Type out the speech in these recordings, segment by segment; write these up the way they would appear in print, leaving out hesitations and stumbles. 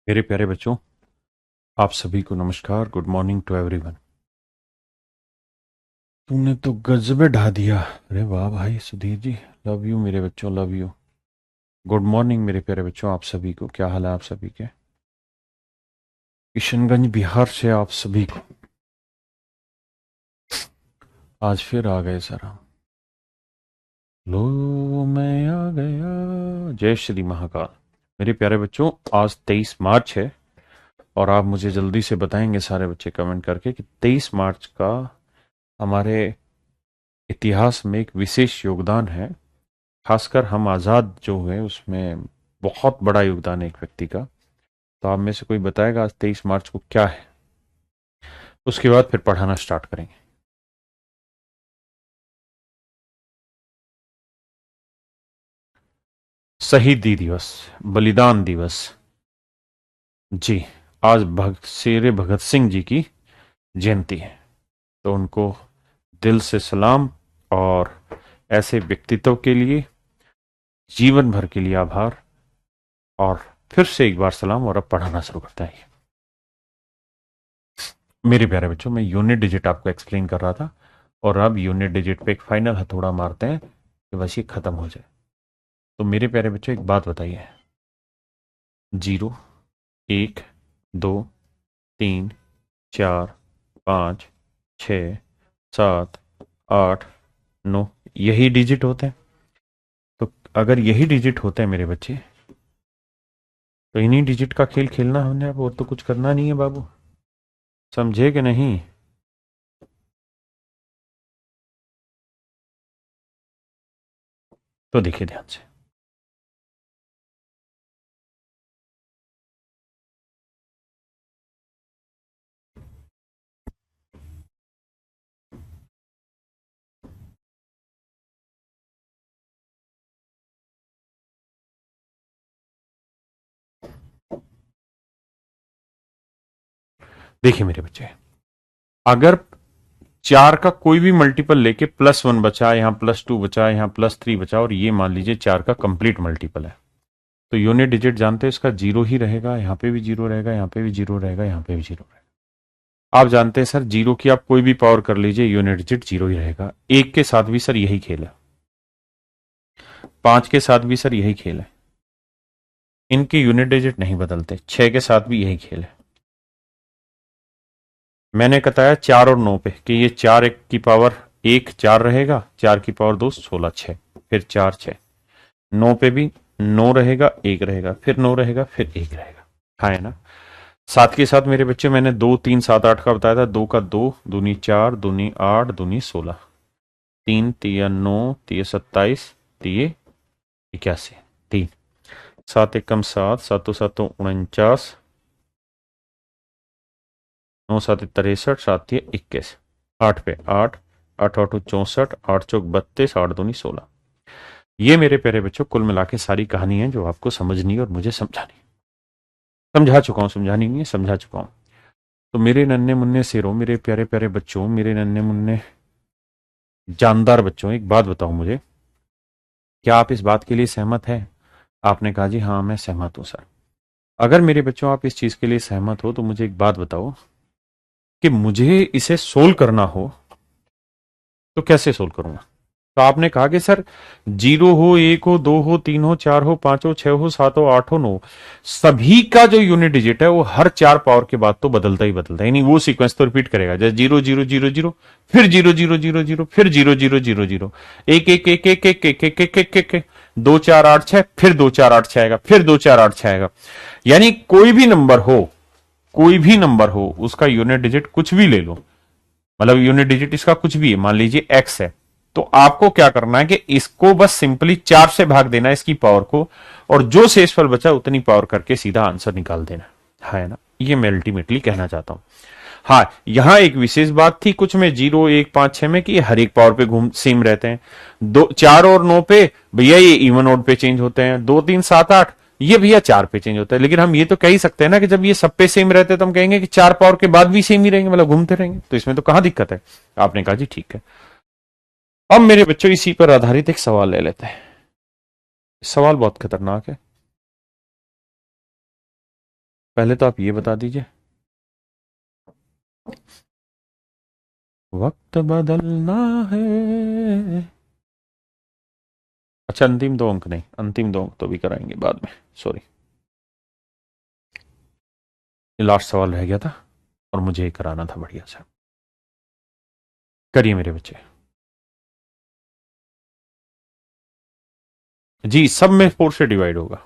मेरे प्यारे बच्चों, आप सभी को नमस्कार। Good morning to everyone. तूने तो गजबे ढा दिया। अरे वाह भाई सुधीर जी, लव यू मेरे बच्चों, लव यू। गुड मॉर्निंग मेरे प्यारे बच्चों, आप सभी को। क्या हाल है आप सभी के? किशनगंज बिहार से आप सभी को आज फिर आ गए सर हम। लो, मैं आ गया। जय श्री महाकाल। मेरे प्यारे बच्चों, आज 23 मार्च है और आप मुझे जल्दी से बताएंगे सारे बच्चे कमेंट करके कि 23 मार्च का हमारे इतिहास में एक विशेष योगदान है। खासकर हम आज़ाद जो है उसमें बहुत बड़ा योगदान है एक व्यक्ति का। तो आप में से कोई बताएगा आज 23 मार्च को क्या है? उसके बाद फिर पढ़ाना स्टार्ट करेंगे। शहीदी दिवस, बलिदान दिवस। जी, आज शेर भगत सिंह जी की जयंती है। तो उनको दिल से सलाम, और ऐसे व्यक्तित्व के लिए जीवन भर के लिए आभार। और फिर से एक बार सलाम, और अब पढ़ाना शुरू करते हैं। मेरे प्यारे बच्चों, मैं यूनिट डिजिट आपको एक्सप्लेन कर रहा था, और अब यूनिट डिजिट पे एक फाइनल हथौड़ा मारते हैं कि बस ये खत्म हो जाए। तो मेरे प्यारे बच्चों, एक बात बताइए। 0, 1, 2, 3, 4, 5, 6, 7, 8, 9, यही डिजिट होते हैं। तो अगर यही डिजिट होते हैं मेरे बच्चे, तो इन्हीं डिजिट का खेल खेलना हमने, अब और तो कुछ करना नहीं है बाबू। समझे कि नहीं? तो देखिए ध्यान से। देखिए मेरे बच्चे, अगर 4 का कोई भी मल्टीपल लेके +1 बचा, यहां +2 बचा, यहां +3 बचा, और ये मान लीजिए 4 का कंप्लीट मल्टीपल है, तो यूनिट डिजिट जानते हैं इसका 0 ही रहेगा। यहां पे भी 0 रहेगा, यहां पे भी 0 रहेगा, यहां पे भी 0 रहेगा। आप जानते हैं सर, 0 की आप कोई भी पावर कर लीजिए, यूनिट डिजिट 0 ही रहेगा। 1 के साथ भी सर यही खेल है, 5 के साथ भी सर यही खेल है। इनके यूनिट डिजिट नहीं बदलते। 6 के साथ भी यही खेल है। मैंने बताया 4 और 9 पे कि ये 4 1 की पावर 1 4 रहेगा, 4 की पावर 2 16 6, फिर 4 6। 9 पे भी 9 रहेगा, 1 रहेगा, फिर 9 रहेगा, फिर 1 रहेगा। हाँ है ना? 7 के साथ मेरे बच्चे मैंने 2 3 7 8 का बताया था। 2 का 2 दूनी 4, दूनी 8, दूनी 16, 3 तिया 9, तिया 27, तिये 81, 3, 7 एकम 7, 7 7 49, 9 7 63, 7 21, 8 पे 8, 8 8 64, 8 चौक 32, 8 दूनी 16। ये मेरे प्यारे बच्चों कुल मिला के सारी कहानी है जो आपको समझनी है और मुझे समझानी। समझा चुका हूं, समझानी नहीं है, समझा चुका हूं। तो मेरे नन्हे मुन्ने शेरों, मेरे प्यारे प्यारे बच्चों, मेरे नन्हे मुन्ने जानदार बच्चों, एक बात बताओ मुझे, क्या आप इस बात के लिए सहमत हैं? आपने कहा जी हाँ मैं सहमत हूं सर। अगर मेरे बच्चों आप इस चीज के लिए सहमत हो, तो मुझे एक बात बताओ कि मुझे इसे सोल्व करना हो तो कैसे सोल्व करूंगा? तो आपने कहा कि सर 0 हो, 1 हो, 2 हो, 3 हो, 4 हो, 5 हो, 6 हो, 7 हो, 8 हो, 9, सभी का जो यूनिट डिजिट है वो हर 4 पावर के बाद तो बदलता ही बदलता है। यानी वो सीक्वेंस तो रिपीट करेगा, जैसे 0 0 0 0, फिर 0 0 0 0, फिर 0 0 0 0, 1 1 1 1 1 1 1 1 1 1, 2 4 8 6, फिर 2 4 8 6 आएगा, फिर 2 4 8 6 आएगा। यानी कोई भी नंबर हो, कोई भी नंबर हो, उसका यूनिट डिजिट कुछ भी ले लो, मतलब यूनिट डिजिट इसका कुछ भी है, मान लीजिए एक्स है, तो आपको क्या करना है कि इसको बस सिंपली 4 से भाग देना है इसकी पावर को, और जो शेषफल बचा उतनी पावर करके सीधा आंसर निकाल देना है ना? ये मैं अल्टीमेटली कहना चाहता हूं। हाँ, यहां एक विशेष बात थी कुछ में 0 1 5 6 में कि हर एक पावर पे घूम सेम रहते हैं। 2 4 और 9 पे भैया ये इवन ओड पे चेंज होते हैं। 2 3 7 8 ये भैया 4 पे चेंज होता है। लेकिन हम ये तो कह ही सकते हैं ना कि जब ये सब पे सेम रहते हैं तो हम कहेंगे कि 4 पावर के बाद भी सेम ही रहेंगे, मतलब घूमते रहेंगे, तो इसमें तो कहां दिक्कत है? आपने कहा जी ठीक है। अब मेरे बच्चों इसी पर आधारित एक सवाल ले लेते हैं। सवाल बहुत खतरनाक है। पहले तो आप ये बता दीजिए, वक्त बदलना है। अच्छा, अंतिम दो अंक नहीं, अंतिम दो अंक तो भी कराएंगे बाद में, सॉरी। ये लास्ट सवाल रह गया था और मुझे ये कराना था बढ़िया से। करिए मेरे बच्चे। जी, सब में 4 से डिवाइड होगा।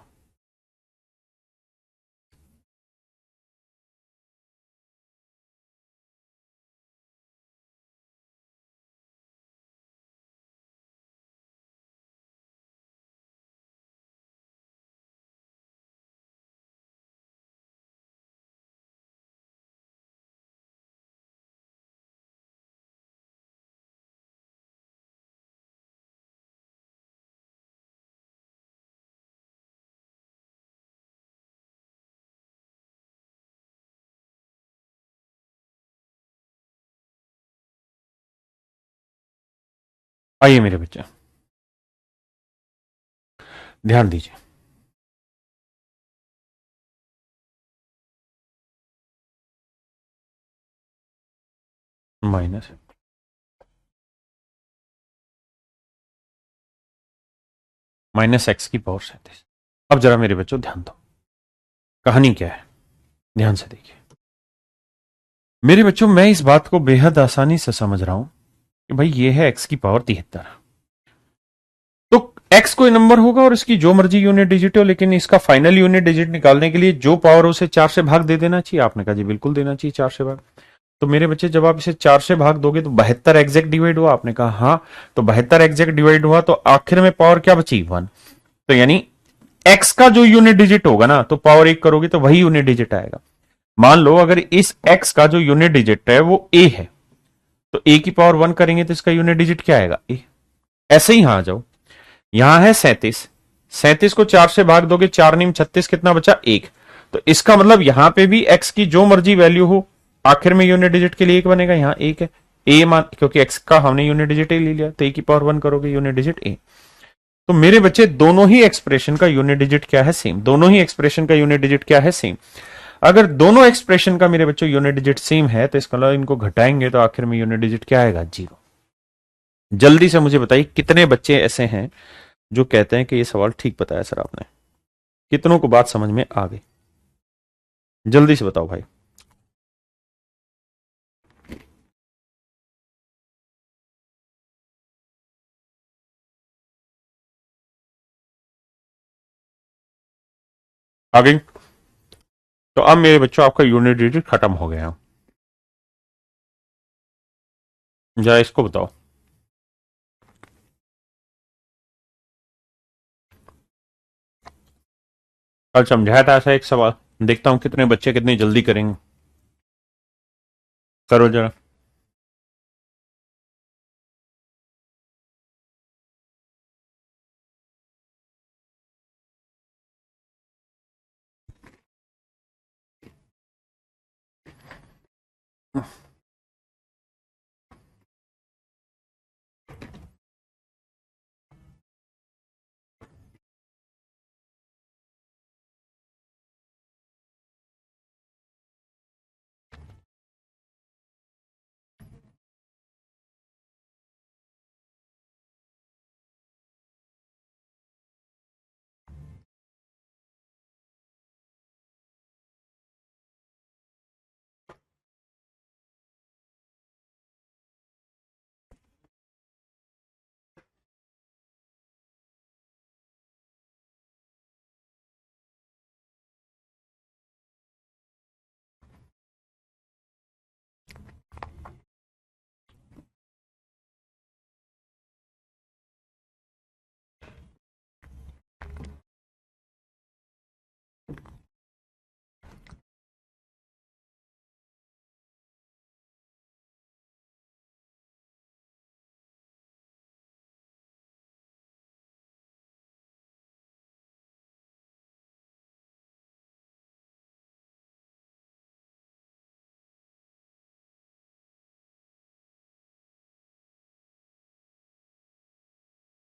आइए मेरे बच्चे, ध्यान दीजिए। Minus -x⁻37। अब जरा मेरे बच्चों ध्यान दो, कहानी क्या है, ध्यान से देखिए। मेरे बच्चों, मैं इस बात को बेहद आसानी से समझ रहा हूं कि भाई ये है x⁻73। तो x कोई नंबर होगा और इसकी जो मर्जी यूनिट डिजिट हो, लेकिन इसका फाइनल यूनिट डिजिट निकालने के लिए जो पावर उसे 4 से भाग दे देना चाहिए। आपने कहा जी बिल्कुल देना चाहिए 4 से भाग। तो मेरे बच्चे, जब आप इसे 4 से भाग दोगे तो 72 एग्जैक्ट डिवाइड हुआ। आपने कहा हाँ, तो 72 एग्जैक्ट डिवाइड हुआ तो आखिर में पावर क्या बची, 1। तो यानी x का जो यूनिट डिजिट होगा ना, तो पावर 1 करोगे तो वही यूनिट डिजिट आएगा। मान लो अगर इस x का जो यूनिट डिजिट है वो a है, तो a की पावर 1 करेंगे तो इसका यूनिट डिजिट क्या आएगा, a। ऐसे ही यहां आ जाओ, यहां है 37, 37 को 4 से भाग दोगे, 4 नीम 36, कितना बचा, 1। तो इसका मतलब यहां पे भी x की जो मर्जी वैल्यू हो, आखिर में यूनिट डिजिट के लिए 1 बनेगा। यहां 1 है, a मान, क्योंकि x का हमने यूनिट डिजिट a ले लिया, तो a की पावर 1 करोगे, यूनिट डिजिट a। तो मेरे बच्चे, दोनों ही एक्सप्रेशन का यूनिट डिजिट क्या है, सेम। दोनों ही एक्सप्रेशन का यूनिट डिजिट क्या है, सेम। अगर दोनों एक्सप्रेशन का मेरे बच्चों यूनिट डिजिट सेम है, तो इसका मतलब इनको घटाएंगे तो आखिर में यूनिट डिजिट क्या आएगा, 0। जल्दी से मुझे बताइए, कितने बच्चे ऐसे हैं जो कहते हैं कि ये सवाल ठीक बताया सर आपने? कितनों को बात समझ में आ गई? जल्दी से बताओ भाई। आ गई? तो अब मेरे बच्चों, आपका यूनिट डिजिट खत्म हो गया। जरा इसको बताओ। कल समझाया था ऐसा एक सवाल, देखता हूं कितने बच्चे कितनी जल्दी करेंगे। करो जरा।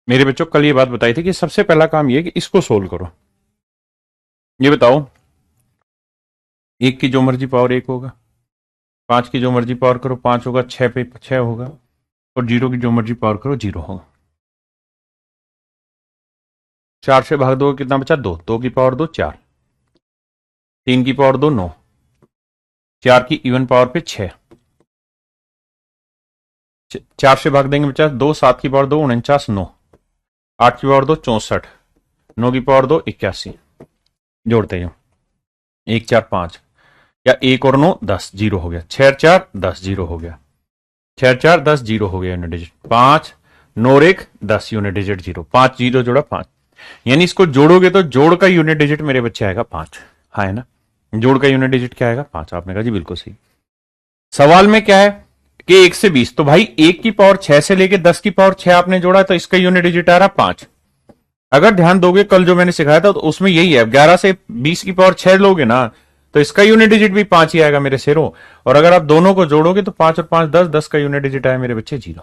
मेरे बच्चों, कल ये बात बताई थी कि सबसे पहला काम ये कि इसको सोल्व करो। ये बताओ, 1 की जो मर्जी पावर 1 होगा, 5 की जो मर्जी पावर करो 5 होगा, 6 पे 6 होगा, और 0 की जो मर्जी पावर करो 0 होगा। 4 से भाग दो कितना बचा? 2। 2 की पावर 2 4, 3 की पावर 2 9, 4 की इवन पावर पे 6, 4 से भाग देंगे बचा 2, 7 की पावर 2 49, 9, 8 की पावर 2 64, 9 की पावर 2 81। जोड़ते हैं 1 4 5, या 1 और 9 10, 0 हो गया। 6 4 10, 0 हो गया। 6 4 10, 0 हो गया यूनिट डिजिट। 5 9 1 10 यूनिट डिजिट 0, 5 0 जोड़ा 5, यानी इसको जोड़ोगे तो जोड़ का यूनिट डिजिट मेरे बच्चे आएगा 5। हाँ है ना, जोड़ का यूनिट डिजिट क्या आएगा? 5। आपने कहा जी बिल्कुल सही। सवाल में क्या है कि 1 से 20, तो भाई 1 की पावर 6 से लेके 10 की पावर 6 आपने जोड़ा तो इसका यूनिट डिजिट आ रहा 5। अगर ध्यान दोगे कल जो मैंने सिखाया था तो उसमें यही है, 11 से 20 की पावर 6 लोगे ना तो इसका यूनिट डिजिट भी 5 ही आएगा मेरे शेरों। और अगर आप दोनों को जोड़ोगे तो 5 और 5 10, 10 का यूनिट डिजिट आया मेरे बच्चे 0।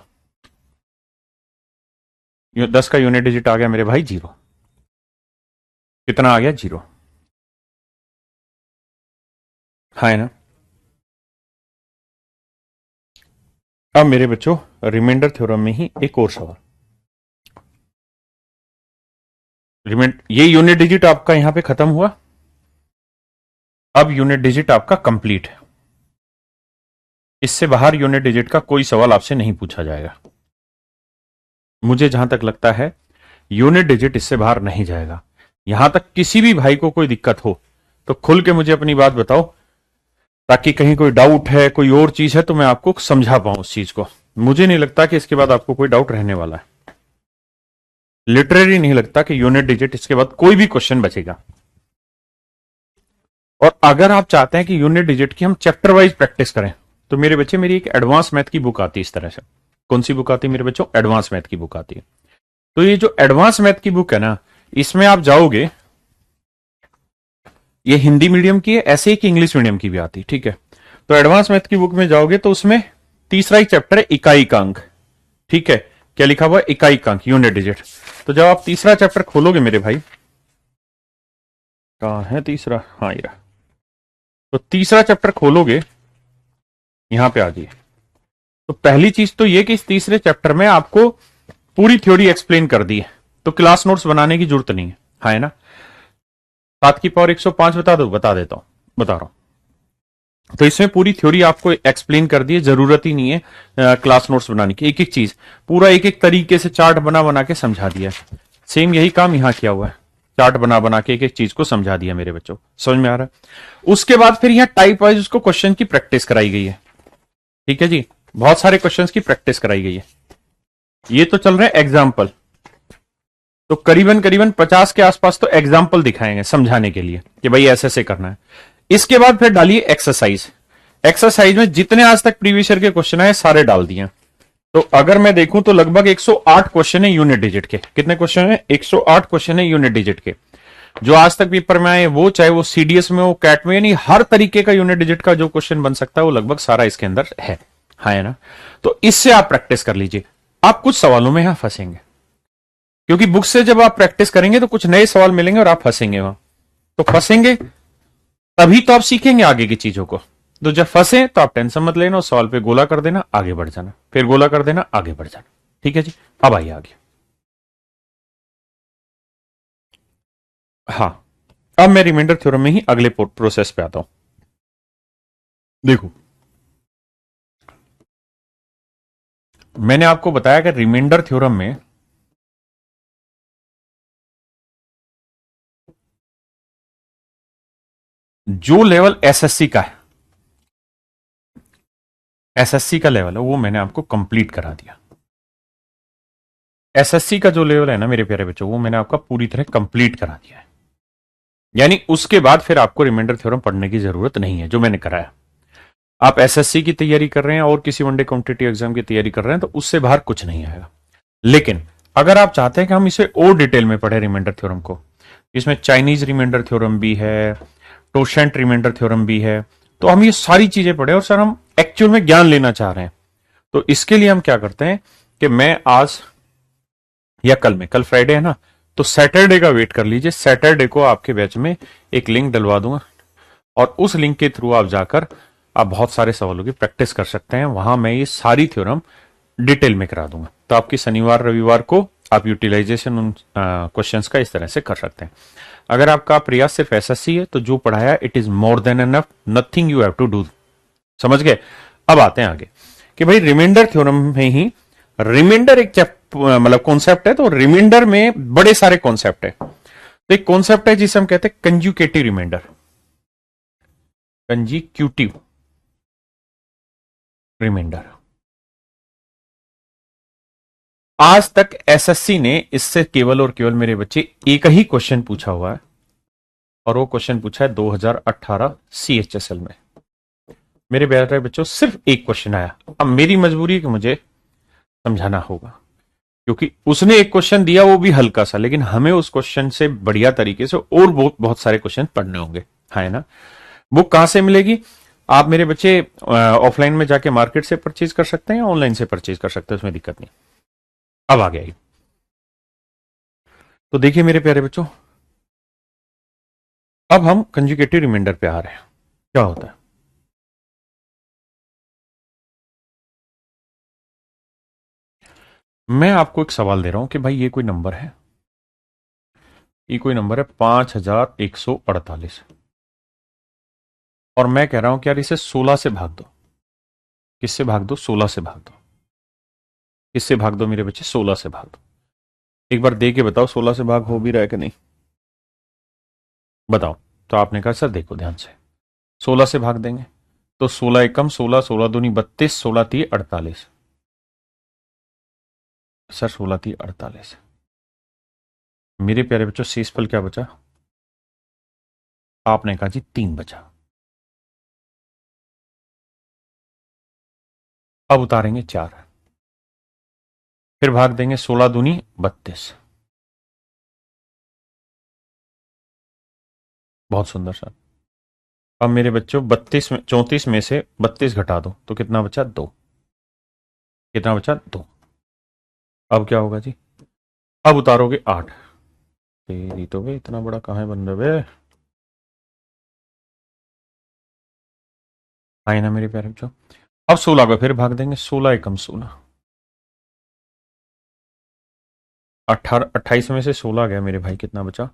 10 का यूनिट डिजिट आ गया मेरे भाई 0। कितना आ गया? 0। हाँ है ना। अब मेरे बच्चों रिमाइंडर थ्योरम में ही एक और सवाल। ये यूनिट डिजिट आपका यहां पे खत्म हुआ, अब यूनिट डिजिट आपका कंप्लीट है। इससे बाहर यूनिट डिजिट का कोई सवाल आपसे नहीं पूछा जाएगा। मुझे जहां तक लगता है यूनिट डिजिट इससे बाहर नहीं जाएगा। यहां तक किसी भी भाई को कोई दिक्कत हो तो खुल के मुझे अपनी बात बताओ, ताकि कहीं कोई डाउट है कोई और चीज है तो मैं आपको समझा पाऊं उस चीज को। मुझे नहीं लगता कि इसके बाद आपको कोई डाउट रहने वाला है। लिटरली नहीं लगता कि यूनिट डिजिट इसके बाद कोई भी क्वेश्चन बचेगा। और अगर आप चाहते हैं कि यूनिट डिजिट की हम चैप्टर वाइज प्रैक्टिस करें तो मेरे बच्चे मेरी एक एडवांस मैथ की बुक आती है इस तरह से। कौन सी बुक आती है मेरे बच्चों? एडवांस मैथ की बुक आती है। तो ये जो एडवांस मैथ की बुक है ना, इसमें आप जाओगे, ये हिंदी मीडियम की है, ऐसे ही कि इंग्लिश मीडियम की भी आती है, ठीक है। तो एडवांस मैथ की बुक में जाओगे तो उसमें तीसरा ही चैप्टर है इकाई का अंक, ठीक है। क्या लिखा हुआ है? इकाई का अंक, यूनिट डिजिट। तो जब आप तीसरा चैप्टर खोलोगे मेरे भाई, कहां है तीसरा? हाँ ये रहा। तो तीसरा चैप्टर खोलोगे, यहां पे आ जाइए। तो पहली चीज तो ये कि इस तीसरे चैप्टर में आपको पूरी थ्योरी एक्सप्लेन कर दी है, तो क्लास नोट्स बनाने की जरूरत नहीं है। हाँ है ना। 7 की पावर 105 बता दो? बता देता हूं, बता रहा हूं। तो इसमें पूरी थ्योरी आपको एक्सप्लेन कर दी है, जरूरत ही नहीं है क्लास नोट्स बनाने की। एक एक चीज पूरा एक एक तरीके से चार्ट बना बना के समझा दिया है। सेम यही काम यहां किया हुआ है, चार्ट बना बना के एक एक चीज को समझा दिया मेरे बच्चों। समझ में आ रहा है? उसके बाद फिर यहां टाइप वाइज उसको क्वेश्चन की प्रैक्टिस कराई गई है, ठीक है जी। बहुत सारे क्वेश्चंस की प्रैक्टिस कराई गई है। ये तो चल रहे हैं एग्जाम्पल, तो करीबन करीबन 50 के आसपास तो एग्जाम्पल दिखाएंगे समझाने के लिए कि भाई ऐसे ऐसे करना है। इसके बाद फिर डालिए एक्सरसाइज। एक्सरसाइज में जितने आज तक प्रीवियस ईयर के क्वेश्चन आए सारे डाल दिए। तो अगर मैं देखूं तो लगभग 108 क्वेश्चन है यूनिट डिजिट के। कितने क्वेश्चन है? 108 क्वेश्चन है यूनिट डिजिट के, जो आज तक पेपर में आए, वो चाहे वो सीडीएस में हो, कैट में, यानी हर तरीके का यूनिट डिजिट का जो क्वेश्चन बन सकता है वो लगभग सारा इसके अंदर है। हाँ है ना। तो इससे आप प्रैक्टिस कर लीजिए। आप कुछ सवालों में यहां फंसेंगे, क्योंकि बुक से जब आप प्रैक्टिस करेंगे तो कुछ नए सवाल मिलेंगे और आप फंसेंगे वहां। तो फंसेंगे तभी तो आप सीखेंगे आगे की चीजों को। तो जब फंसे तो आप टेंशन मत लेना, उस सवाल पे गोला कर देना, आगे बढ़ जाना, फिर गोला कर देना, आगे बढ़ जाना। ठीक है जी। अब आइए आगे। हाँ, अब मैं रिमाइंडर थ्योरम में ही अगले प्रोसेस पे आता हूं। देखो, मैंने आपको बताया कि रिमाइंडर थ्योरम में जो लेवल एसएससी का है, एसएससी का लेवल है, वो मैंने आपको कंप्लीट करा दिया। एसएससी का जो लेवल है ना मेरे प्यारे बच्चों, वो मैंने आपका पूरी तरह कंप्लीट करा दिया है। यानी उसके बाद फिर आपको रिमाइंडर थ्योरम पढ़ने की जरूरत नहीं है, जो मैंने कराया। आप एसएससी की तैयारी कर रहे हैं और किसी वनडे कॉम्पिटिटिव एग्जाम की तैयारी कर रहे हैं तो उससे बाहर कुछ नहीं आएगा। लेकिन अगर आप चाहते हैं कि हम इसे और डिटेल में पढ़े रिमाइंडर थ्योरम को, इसमें चाइनीज रिमाइंडर थ्योरम भी है, टोशेंट रिमाइंडर थ्योरम भी है, तो हम ये सारी चीजें पढ़े और सर हम एक्चुअल में ज्ञान लेना चाह रहे हैं। तो इसके लिए हम क्या करते हैं कि मैं आज या कल में, कल फ्राइडे है ना, तो सैटरडे का वेट कर लीजिए। सैटरडे को आपके बैच में एक लिंक डलवा दूंगा, और उस लिंक के थ्रू आप जाकर आप बहुत सारे सवालों की प्रैक्टिस कर सकते हैं। वहां मैं ये सारी थ्योरम डिटेल में करा दूंगा, तो आपकी शनिवार रविवार को आप यूटिलाइजेशन उन क्वेश्चंस का इस तरह से कर सकते हैं। अगर आपका प्रयास सिर्फ एसएससी है तो जो पढ़ाया it is more than enough, nothing you have to do. समझ गए? अब आते हैं आगे कि भाई रिमाइंडर थ्योरम में ही रिमाइंडर एक मतलब कॉन्सेप्ट है, तो रिमाइंडर में बड़े सारे कॉन्सेप्ट है। तो एक कॉन्सेप्ट है जिसे हम कहते हैं कंज्यूकेटिव रिमाइंडर, कंजीक्यूटिव रिमाइंडर। आज तक एसएससी ने इससे केवल और केवल मेरे बच्चे एक ही क्वेश्चन पूछा हुआ है, और वो क्वेश्चन पूछा है 2018 सीएचएसएल में। मेरे प्यारे बच्चों सिर्फ एक क्वेश्चन आया। अब मेरी मजबूरी है कि मुझे समझाना होगा, क्योंकि उसने एक क्वेश्चन दिया वो भी हल्का सा, लेकिन हमें उस क्वेश्चन से बढ़िया तरीके से और बहुत बहुत सारे क्वेश्चन पढ़ने होंगे, है ना। बुक कहां से मिलेगी? आप मेरे बच्चे ऑफलाइन में जाके मार्केट से परचेज कर सकते हैं या ऑनलाइन से परचेज कर सकते हैं, उसमें दिक्कत नहीं। अब आ गया। तो देखिए मेरे प्यारे बच्चों, अब हम कंजुगेटिव रिमाइंडर पे आ रहे हैं। क्या होता है? मैं आपको एक सवाल दे रहा हूं कि भाई ये कोई नंबर है, ये कोई नंबर है 5148, और मैं कह रहा हूं कि यार इसे 16 से भाग दो। किससे भाग दो? 16 से भाग दो। किससे भाग दो मेरे बच्चे? 16 से भाग दो। एक बार दे के बताओ 16 से भाग हो भी रहा है कि नहीं, बताओ। तो आपने कहा सर देखो ध्यान से, 16 से भाग देंगे तो 16 एकम 16, 16 दूनी 32, 16 ती 48। सर 16 ती 48। मेरे प्यारे बच्चों शेषफल क्या बचा? आपने कहा जी 3 बचा। अब उतारेंगे 4, फिर भाग देंगे 16 दूनी 32। बहुत सुंदर सर। अब मेरे बच्चों 32 में 34 में से 32 घटा दो तो कितना बचा? 2। कितना बचा? 2। अब क्या होगा जी? अब उतारोगे 8। तेरी तो भाई इतना बड़ा कहां बन रहा है? आए ना मेरे प्यारे बच्चों। अब 16 को फिर भाग देंगे, 16 एकम 16। 18 28 में से 16 गया मेरे भाई, कितना बचा?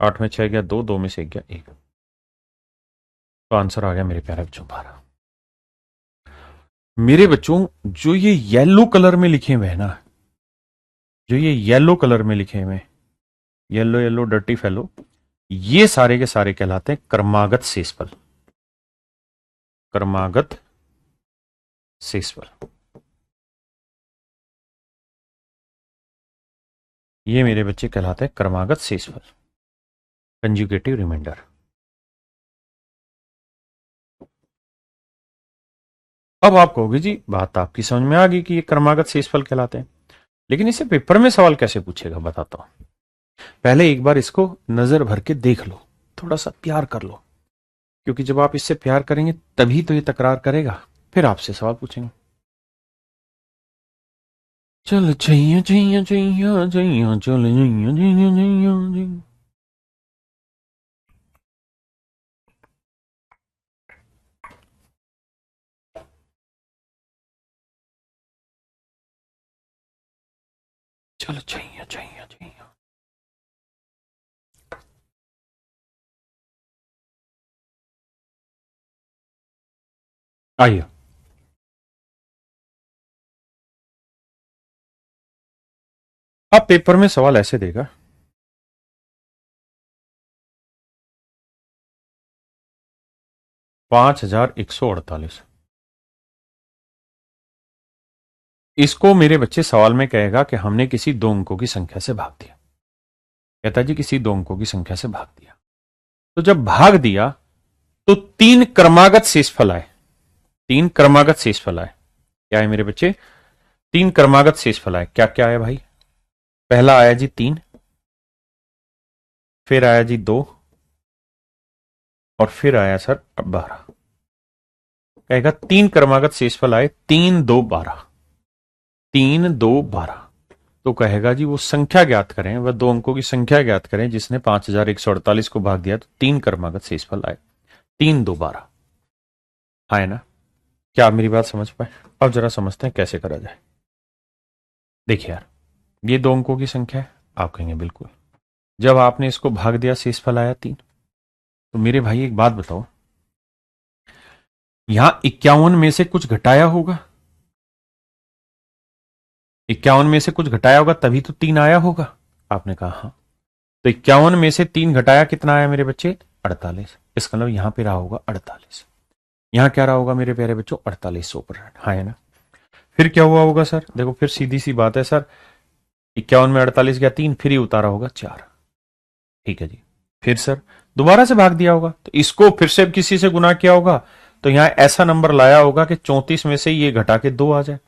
8 में 6 गया 2, 2 में से 1 गया 1। तो आंसर आ गया मेरे प्यारे बच्चों 12। मेरे बच्चों जो ये येलो कलर में लिखे हुए हैं ना, जो ये येलो कलर में लिखे हुए हैं, येलो येलो डर्टी फेलो, ये सारे के सारे कहलाते हैं क्रमागत शेषफल। क्रमागत शेषफल, ये मेरे बच्चे कहलाते हैं क्रमागत शेषफल, कंजुगेटिव रिमाइंडर। अब आप कहोगे जी बात आपकी समझ में आ गई कि ये क्रमागत शेषफल कहलाते हैं, लेकिन इसे पेपर में सवाल कैसे पूछेगा बताता हूं। पहले एक बार इसको नजर भर के देख लो, थोड़ा सा प्यार कर लो, क्योंकि जब आप इससे प्यार करेंगे तभी तो ये तकरार करेगा, फिर आपसे सवाल पूछेंगे। चल छैया छैया छैया छैया चल छैया छैया छैया छैया। चल छैया छैया छैया। आइए, अब पेपर में सवाल ऐसे देगा, 5148। इसको मेरे बच्चे सवाल में कहेगा कि हमने किसी दो अंकों की संख्या से भाग दिया। कहता जी किसी दो अंकों की संख्या से भाग दिया, तो जब भाग दिया तो 3 क्रमागत शेषफल आए। 3 क्रमागत शेषफल आए। क्या है मेरे बच्चे? 3 क्रमागत शेषफल आए। क्या क्या आया भाई? पहला आया जी 3, फिर आया जी 2, और फिर आया सर 12। कहेगा 3 क्रमागत शेषफल आए, 3 2 12, 3 2 12। तो कहेगा जी वो संख्या ज्ञात करें, वह दो अंकों की संख्या ज्ञात करें जिसने 5148 को भाग दिया तो 3 क्रमागत शेषफल आए। 3 2 12। हाँ है ना? क्या आप मेरी बात समझ पाए? अब जरा समझते हैं कैसे करा जाए। देखिए यार, ये दो अंकों की संख्या है, आप कहेंगे बिल्कुल। जब आपने इसको भाग दिया शेषफल आया 3। तो मेरे भाई एक बात बताओ, यहां 51 में से कुछ घटाया होगा? 51 में से कुछ घटाया होगा तभी तो 3 आया होगा। आपने कहा हाँ। तो 51 में से 3 घटाया कितना आया मेरे बच्चे? 48। इसका मतलब यहां पे रहा होगा 48। यहां क्या रहा होगा मेरे प्यारे बच्चों? 4800%। हाँ है ना? फिर क्या हुआ होगा सर? देखो फिर सीधी सी बात है सर, 51 में 48 गया 3, फिर ही उतारा होगा 4। ठीक है जी। फिर सर दोबारा से भाग दिया होगा, तो इसको फिर से किसी से गुना किया होगा, तो यहां ऐसा नंबर लाया होगा कि 34 में से ये घटा के 2 आ जाए।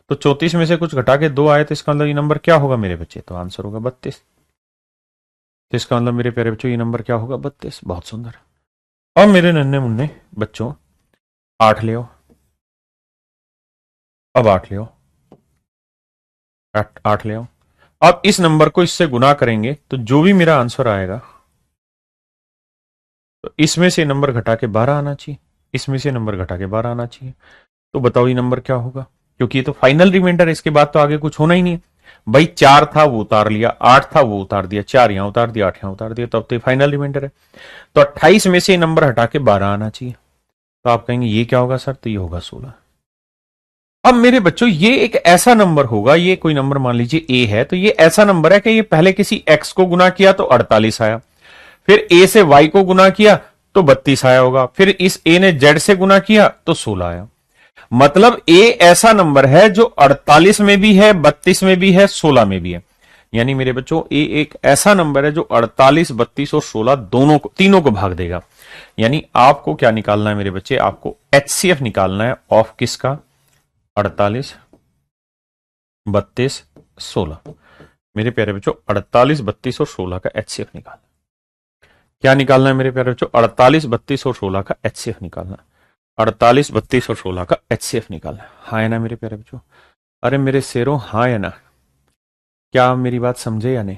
तो 34 में से कुछ घटा के 2 आए तो इसका मतलब ये नंबर क्या होगा मेरे बच्चे? तो आंसर होगा 32। तो इसका मतलब मेरे प्यारे बच्चों ये नंबर क्या होगा? 32। बहुत सुंदर। और मेरे नन्हे मुन्ने बच्चों 8 ले आओ। अब 8 ले आओ। 8 ले आओ। अब इस नंबर को इससे गुना करेंगे तो जो भी मेरा आंसर आएगा, तो इसमें से नंबर घटा के 12 आना चाहिए, इसमें से नंबर घटा के 12 आना चाहिए। तो बताओ ये नंबर क्या होगा? क्योंकि ये तो फाइनल रिमाइंडर है, इसके बाद तो आगे कुछ होना ही नहीं है। भाई 4 था वो उतार लिया, 8 था वो उतार दिया, 4 यहां उतार दिया, 8 यहां उतार दिया, तो अब तो ये फाइनल रिमाइंडर है। तो 28 में से नंबर हटा के 12 आना चाहिए। तो आप कहेंगे ये क्या होगा सर? तो ये होगा 16। अब मेरे बच्चों ये एक ऐसा नंबर होगा, ये कोई नंबर मान लीजिए ए है, तो ये ऐसा नंबर है कि ये पहले किसी एक्स को गुना किया तो 48 आया, फिर ए से वाई को गुना किया तो 32 आया होगा, फिर इस ए ने जेड से गुना किया तो 16 आया। मतलब ए ऐसा नंबर है जो 48 में भी है, 32 में भी है, 16 में भी है। यानी मेरे बच्चों ए एक ऐसा नंबर है जो 48, 32 और 16 दोनों को, तीनों को भाग देगा। यानी आपको क्या निकालना है मेरे बच्चे? आपको एचसीएफ निकालना है ऑफ किसका? 48, 32, 16। मेरे प्यारे बच्चों 48, 32 और 16 का एचसीएफ निकालना। क्या निकालना है मेरे प्यारे बच्चों? 48, 32 और 16 का एचसीएफ निकालना। 48, 32 और 16 का एचसीएफ निकालना। हाँ है ना मेरे प्यारे बच्चों? अरे मेरे शेरों, हाँ है ना? क्या आप मेरी बात समझे या नहीं?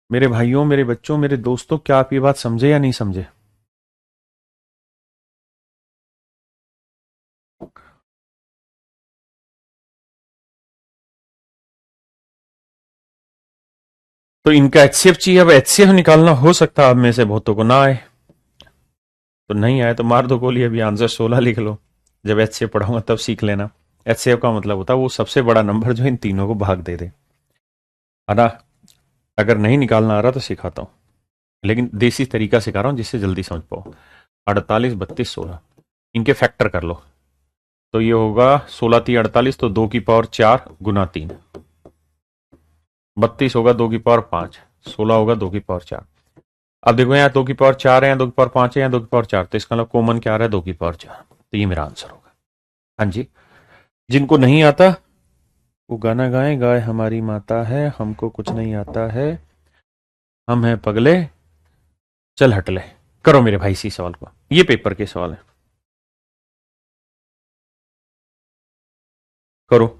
मेरे भाइयों, मेरे बच्चों, मेरे दोस्तों, क्या आप ये बात समझे या नहीं समझे? तो इनका एचसीएफ चाहिए। अब एचसीएफ निकालना हो सकता है आप में से बहुतों को ना आए, तो नहीं आए तो मार दो गोली, अभी आंसर 16 लिख लो। जब एचसीएफ पढ़ाऊंगा तब सीख लेना। एचसीएफ का मतलब होता है वो सबसे बड़ा नंबर जो इन तीनों को भाग दे दे, है ना? अगर नहीं निकालना आ रहा तो सिखाता हूं, लेकिन देसी तरीका सिखा रहा हूं जिससे जल्दी समझ पाओ। 48, 32, 16, इनके फैक्टर कर लो। तो ये होगा 16 3 48, तो 2 की पावर 4 गुना 3। 32 होगा 2 की पावर 5, 16 होगा 2 की पावर 4। अब देखो यहाँ 2 की पावर 4 है, यहाँ 2 की पावर 5 है, यहाँ 2 की पावर 4, तो इसका मतलब कॉमन क्या आ रहा है? 2 की पावर 4। तो ये मेरा आंसर होगा। हाँ जी। जिनको नहीं आता वो गाना गाए, गाए हमारी माता है, हमको कुछ नहीं आता है, हम हैं पगले, चल हट ले। करो मेरे भाई इसी सवाल को, ये पेपर के सवाल है। करो।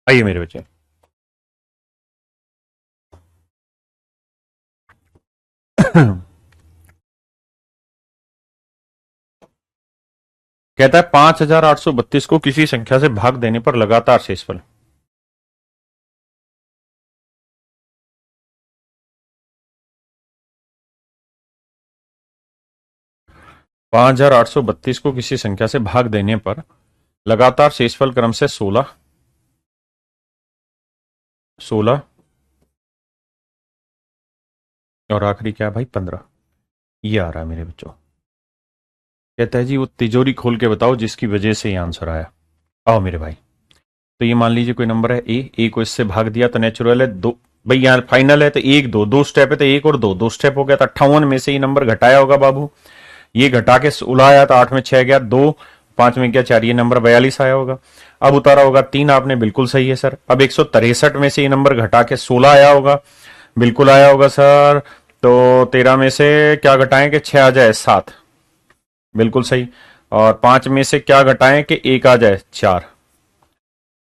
आइए मेरे बच्चे, कहता है 5832 को किसी संख्या से भाग देने पर लगातार शेषफल। पांच हजार आठ सौ बत्तीस को किसी संख्या से भाग देने पर लगातार शेषफल क्रम से 16, 16 और आखिरी क्या है भाई 15। ये आ रहा है मेरे बच्चों। कहता है जी वो तिजोरी खोल के बताओ जिसकी वजह से ये आंसर आया। आओ मेरे भाई, तो ये मान लीजिए कोई नंबर है ए को इससे भाग दिया तो नेचुरल है दो। भाई यहाँ फाइनल है तो एक दो दो स्टेप है तो एक और दो दो स्टेप हो गया तो 58 में से ये नंबर घटाया होगा बाबू। ये घटा के 16 आया तो 8 में 6 गया, 2 5 में क्या 4, ये नंबर 42 आया होगा। अब उतारा होगा 3, आपने बिल्कुल सही है सर। अब 163 में से ये नंबर घटा के 16 आया होगा, बिल्कुल आया होगा सर। तो 13 में से क्या घटाएं कि 6 आ जाए 7, बिल्कुल सही। और 5 में से क्या घटाएं कि 1 आ जाए 4,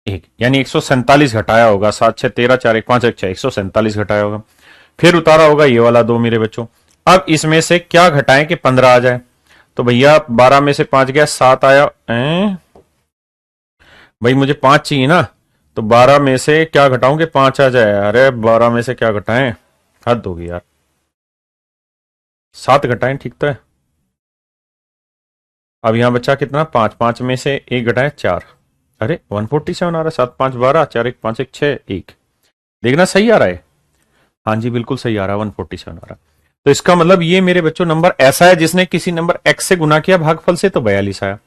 एक, यानी 147 घटाया होगा। 7 6 13, 4 1 5 1 6, 147 घटाया होगा। फिर उतारा होगा ये वाला 2 मेरे बच्चों। अब इसमें से क्या घटाएं कि 15 आ जाए। तो भैया 12 में से 5 गया 7 आया। भाई मुझे 5 चाहिए ना, तो 12 में से क्या घटाऊं कि 5 आ जाए। अरे 12 में से क्या घटाएं, हद होगी यार। 7 घटाएं, ठीक तो है। अब यहां बचा कितना 5, 5 में से एक घटाएं 4। अरे 147 आ रहा है। 7 5 12, 4 1 5 1 6 1। देखना सही आ रहा है। हाँ जी बिल्कुल सही आ रहा है, 147 आ रहा है। तो इसका मतलब ये मेरे बच्चों नंबर ऐसा है जिसने किसी नंबर x से गुना किया भागफल से तो 42 आया,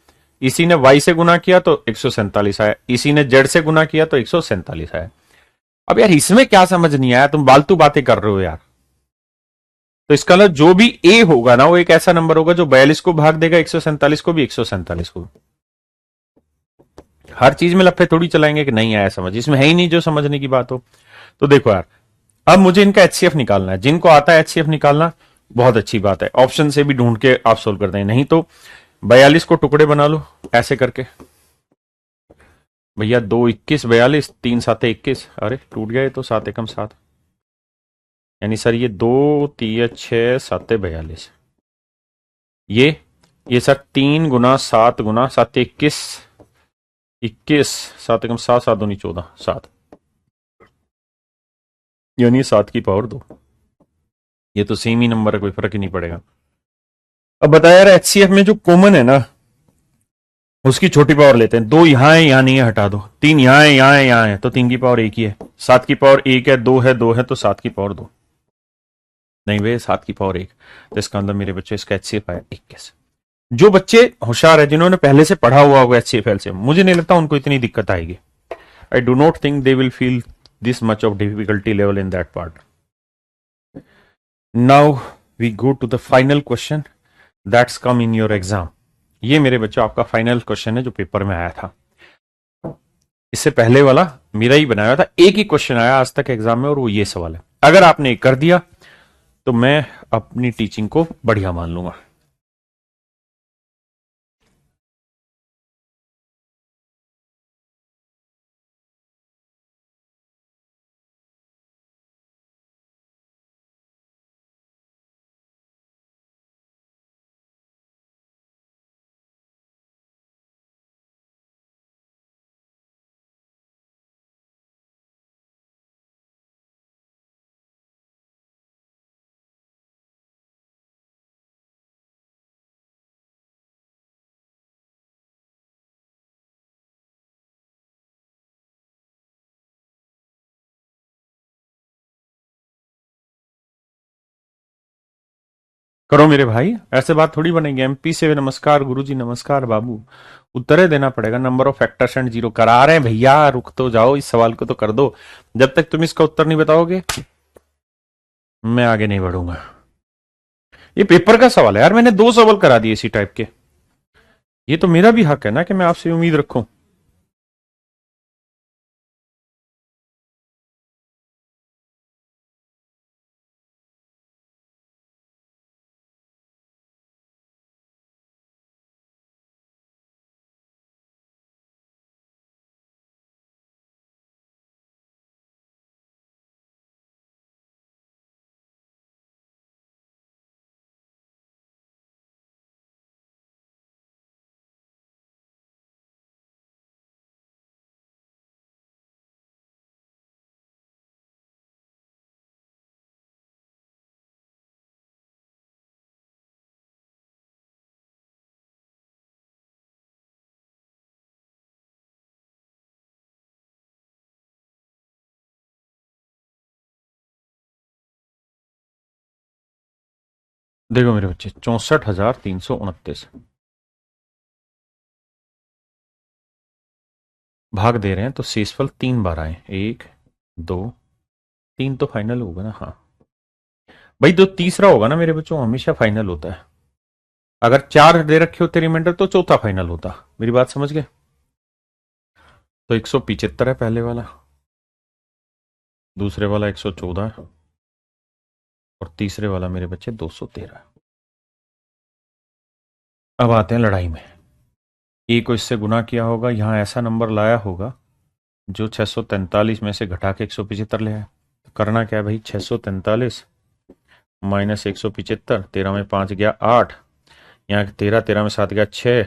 इसी ने y से गुना किया तो 147 आया, इसी ने z से गुना किया तो 147 आया। अब यार इसमें क्या समझ नहीं आया, तुम फालतू बातें कर रहे हो यार। तो इसका मतलब जो भी a होगा ना वो एक ऐसा नंबर होगा जो 42 को भाग देगा, 147 को भी, 147 को भी। हर चीज में लफे थोड़ी चलाएंगे कि नहीं आया समझ, इसमें है ही नहीं जो समझने की बात हो। तो देखो यार, अब मुझे इनका एचसीएफ निकालना है। जिनको आता है एचसीएफ निकालना बहुत अच्छी बात है, ऑप्शन से भी ढूंढ के आप सोल्व कर दें। नहीं तो 42 को टुकड़े बना लो ऐसे करके। भैया 2 21 42, 3 7 21, अरे टूट गया ये तो, 7 एकम 7। यानी सर ये 2 3 6 7 42। ये सर 3 गुना 7 गुना 7 21, 21 7 एकम 7, 7 दूनी 14, 7, यानी 7 की पावर 2। ये तो सेम ही नंबर है, कोई फर्क ही नहीं पड़ेगा। अब बताया यार एचसीएफ में जो कॉमन है ना उसकी छोटी पावर लेते हैं। 2 यहां है यहां नहीं है, हटा दो। 3 यहां है यहां है यहां है, तो 3 की पावर 1 ही है। 7 की पावर 1 है, 2 है 2 है, तो 7 की पावर 2। नहीं वे 7 की पावर 1। तो इसका अंदर मेरे बच्चे इसका एचसीएफ आया 21। जो बच्चे होशियार है जिन्होंने पहले से पढ़ा हुआ होगा एचसीएफ से, मुझे नहीं लगता उनको इतनी दिक्कत आएगी। I do not think they will feel this much of difficulty level in that part. Now we go to the final question that's come in your exam. ये मेरे बच्चों आपका फाइनल क्वेश्चन है जो पेपर में आया था। इससे पहले वाला मेरा ही बनाया था, एक ही क्वेश्चन आया आज तक एग्जाम में और वो ये सवाल है। अगर आपने कर दिया तो मैं अपनी टीचिंग को बढ़िया मान लूंगा। करो मेरे भाई, ऐसे बात थोड़ी बनेगी। एमपी से नमस्कार गुरुजी, नमस्कार बाबू। उत्तरे देना पड़ेगा। Number of factors and zero करा रहे हैं भैया, रुक तो जाओ, इस सवाल को तो कर दो। जब तक तुम इसका उत्तर नहीं बताओगे मैं आगे नहीं बढ़ूंगा। ये पेपर का सवाल है यार, मैंने 2 सवाल करा दिए इसी टाइप के। ये तो मेरा भी हक है ना कि मैं आपसे उम्मीद रखूं। देखो मेरे बच्चे, 64,329 भाग दे रहे हैं तो शेषफल 3 बार आए, 1 2 3 तो फाइनल होगा ना। हाँ भाई, तो तीसरा होगा ना मेरे बच्चों, हमेशा फाइनल होता है। अगर 4 दे रखे होते रिमाइंडर तो चौथा फाइनल होता। मेरी बात समझ गए? तो 175 है पहले वाला, दूसरे वाला 114 है, और तीसरे वाला मेरे बच्चे 213 है। अब आते हैं लड़ाई में। ए को इससे गुना किया होगा, यहां ऐसा नंबर लाया होगा जो 643 में से घटा के 175 ले आए। तो करना क्या है भाई, 643 माइनस 175, 13 में 5 गया 8, यहाँ 13, 13 में 7 गया 6,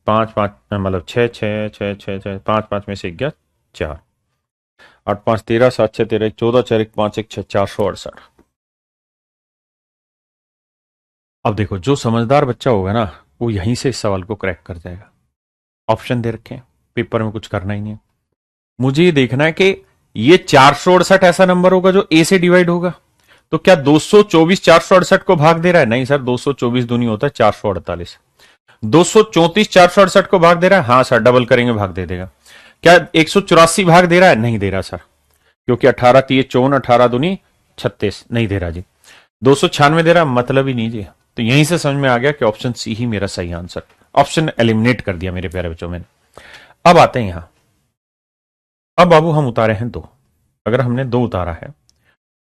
5 5 मतलब 6 6 6 6 6 5 5 में से 1 गया 4, 8 5 13, 7 6 13, 14, 4 1 5 1 6, 468। अब देखो, जो समझदार बच्चा होगा ना वो यहीं से इस सवाल को क्रैक कर जाएगा। ऑप्शन दे रखे हैं, पेपर में कुछ करना ही नहीं है। मुझे ये देखना है कि ये 468 ऐसा नंबर होगा जो ए से डिवाइड होगा। तो क्या 224 468 को भाग दे रहा है? नहीं सर, 224 दूनी होता है 448। 234 468 को भाग दे रहा है? हाँ सर, डबल करेंगे भाग दे देगा। क्या 184 भाग दे रहा है? नहीं दे रहा सर, क्योंकि 18 3 54, 18 दूनी 36, नहीं दे रहा जी। 296 दे रहा, मतलब ही नहीं जी। तो यहीं से समझ में आ गया कि ऑप्शन सी ही मेरा सही आंसर। ऑप्शन एलिमिनेट कर दिया मेरे प्यारे बच्चों मैंने। अब आते हैं यहां। अब बाबू हम उतारे हैं 2। अगर हमने 2 उतारा है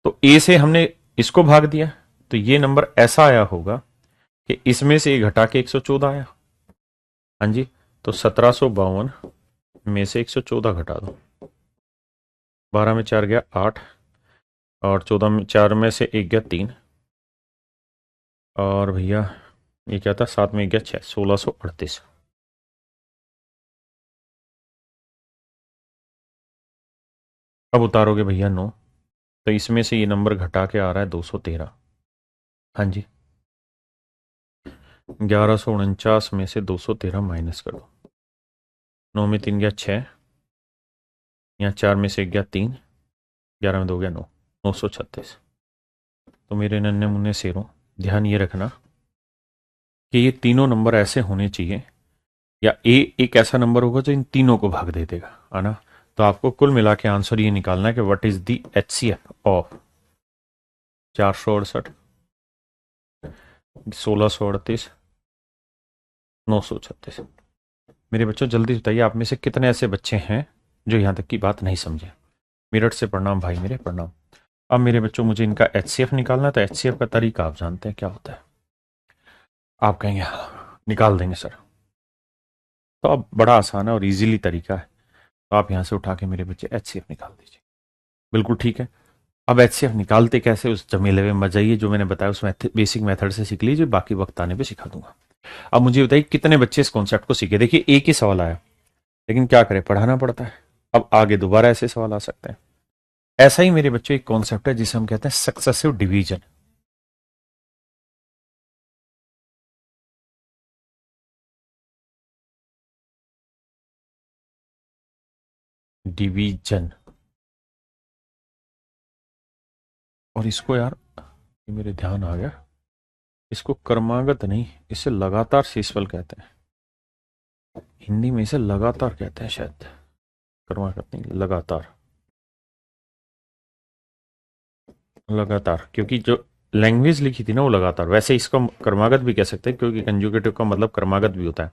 तो ए से हमने इसको भाग दिया, तो ये नंबर ऐसा आया होगा कि इसमें से घटा के 114 आया। हाँ जी, तो 1752 में से 114 घटा दो। 12 में 4 गया 8, और 14 में 4 में से 1 गया 3, और भैया ये क्या था, 7 में 1 गया 6, 1638। अब उतारोगे भैया 9, तो इसमें से ये नंबर घटा के आ रहा है 213। हाँ जी, 1149 में से 213 माइनस कर दो। 9 में 3 गया 6, यहाँ 4 में से 1 गया 3, 11 में 2 गया 9, 936। तो मेरे नन्हे मुन्ने शेरों, ध्यान ये रखना कि ये तीनों नंबर ऐसे होने चाहिए, या ए एक ऐसा नंबर होगा जो इन तीनों को भाग दे देगा, है ना। तो आपको कुल मिला के आंसर ये निकालना है कि what is the HCF of 468, 1638, 936। मेरे बच्चों जल्दी बताइए, आप में से कितने ऐसे बच्चे हैं जो यहां तक की बात नहीं समझे। मेरठ से प्रणाम भाई मेरे, प्रणाम। अब मेरे बच्चों मुझे इनका एचसीएफ निकालना है, तो एचसीएफ का तरीका आप जानते हैं क्या होता है। आप कहेंगे हाँ निकाल देंगे सर, तो अब बड़ा आसान है और इजीली तरीका है। तो आप यहां से उठा के मेरे बच्चे एचसीएफ निकाल दीजिए। बिल्कुल ठीक है। अब एचसीएफ निकालते कैसे, उस जमेले में मत जाइए, जो मैंने बताया उस बेसिक मेथड से सीख लीजिए, बाकी वक्त आने पे सिखा दूंगा। अब मुझे बताइए कितने बच्चे इस कॉन्सेप्ट को सीखे। देखिए एक ही सवाल आया, लेकिन क्या करें, पढ़ाना पड़ता है। अब आगे दोबारा ऐसे सवाल आ सकते हैं। ऐसा ही मेरे बच्चों एक कॉन्सेप्ट है जिसे हम कहते हैं सक्सेसिव डिवीजन। डिवीजन, और इसको यार, ये मेरे ध्यान आ गया, इसको क्रमागत नहीं, इसे लगातार शेषफल कहते हैं। हिंदी में इसे लगातार कहते हैं शायद, क्रमागत नहीं, लगातार। लगातार, क्योंकि जो लैंग्वेज लिखी थी ना वो लगातार, वैसे इसको क्रमागत भी कह सकते हैं क्योंकि कंजुगेटिव का मतलब क्रमागत भी होता है,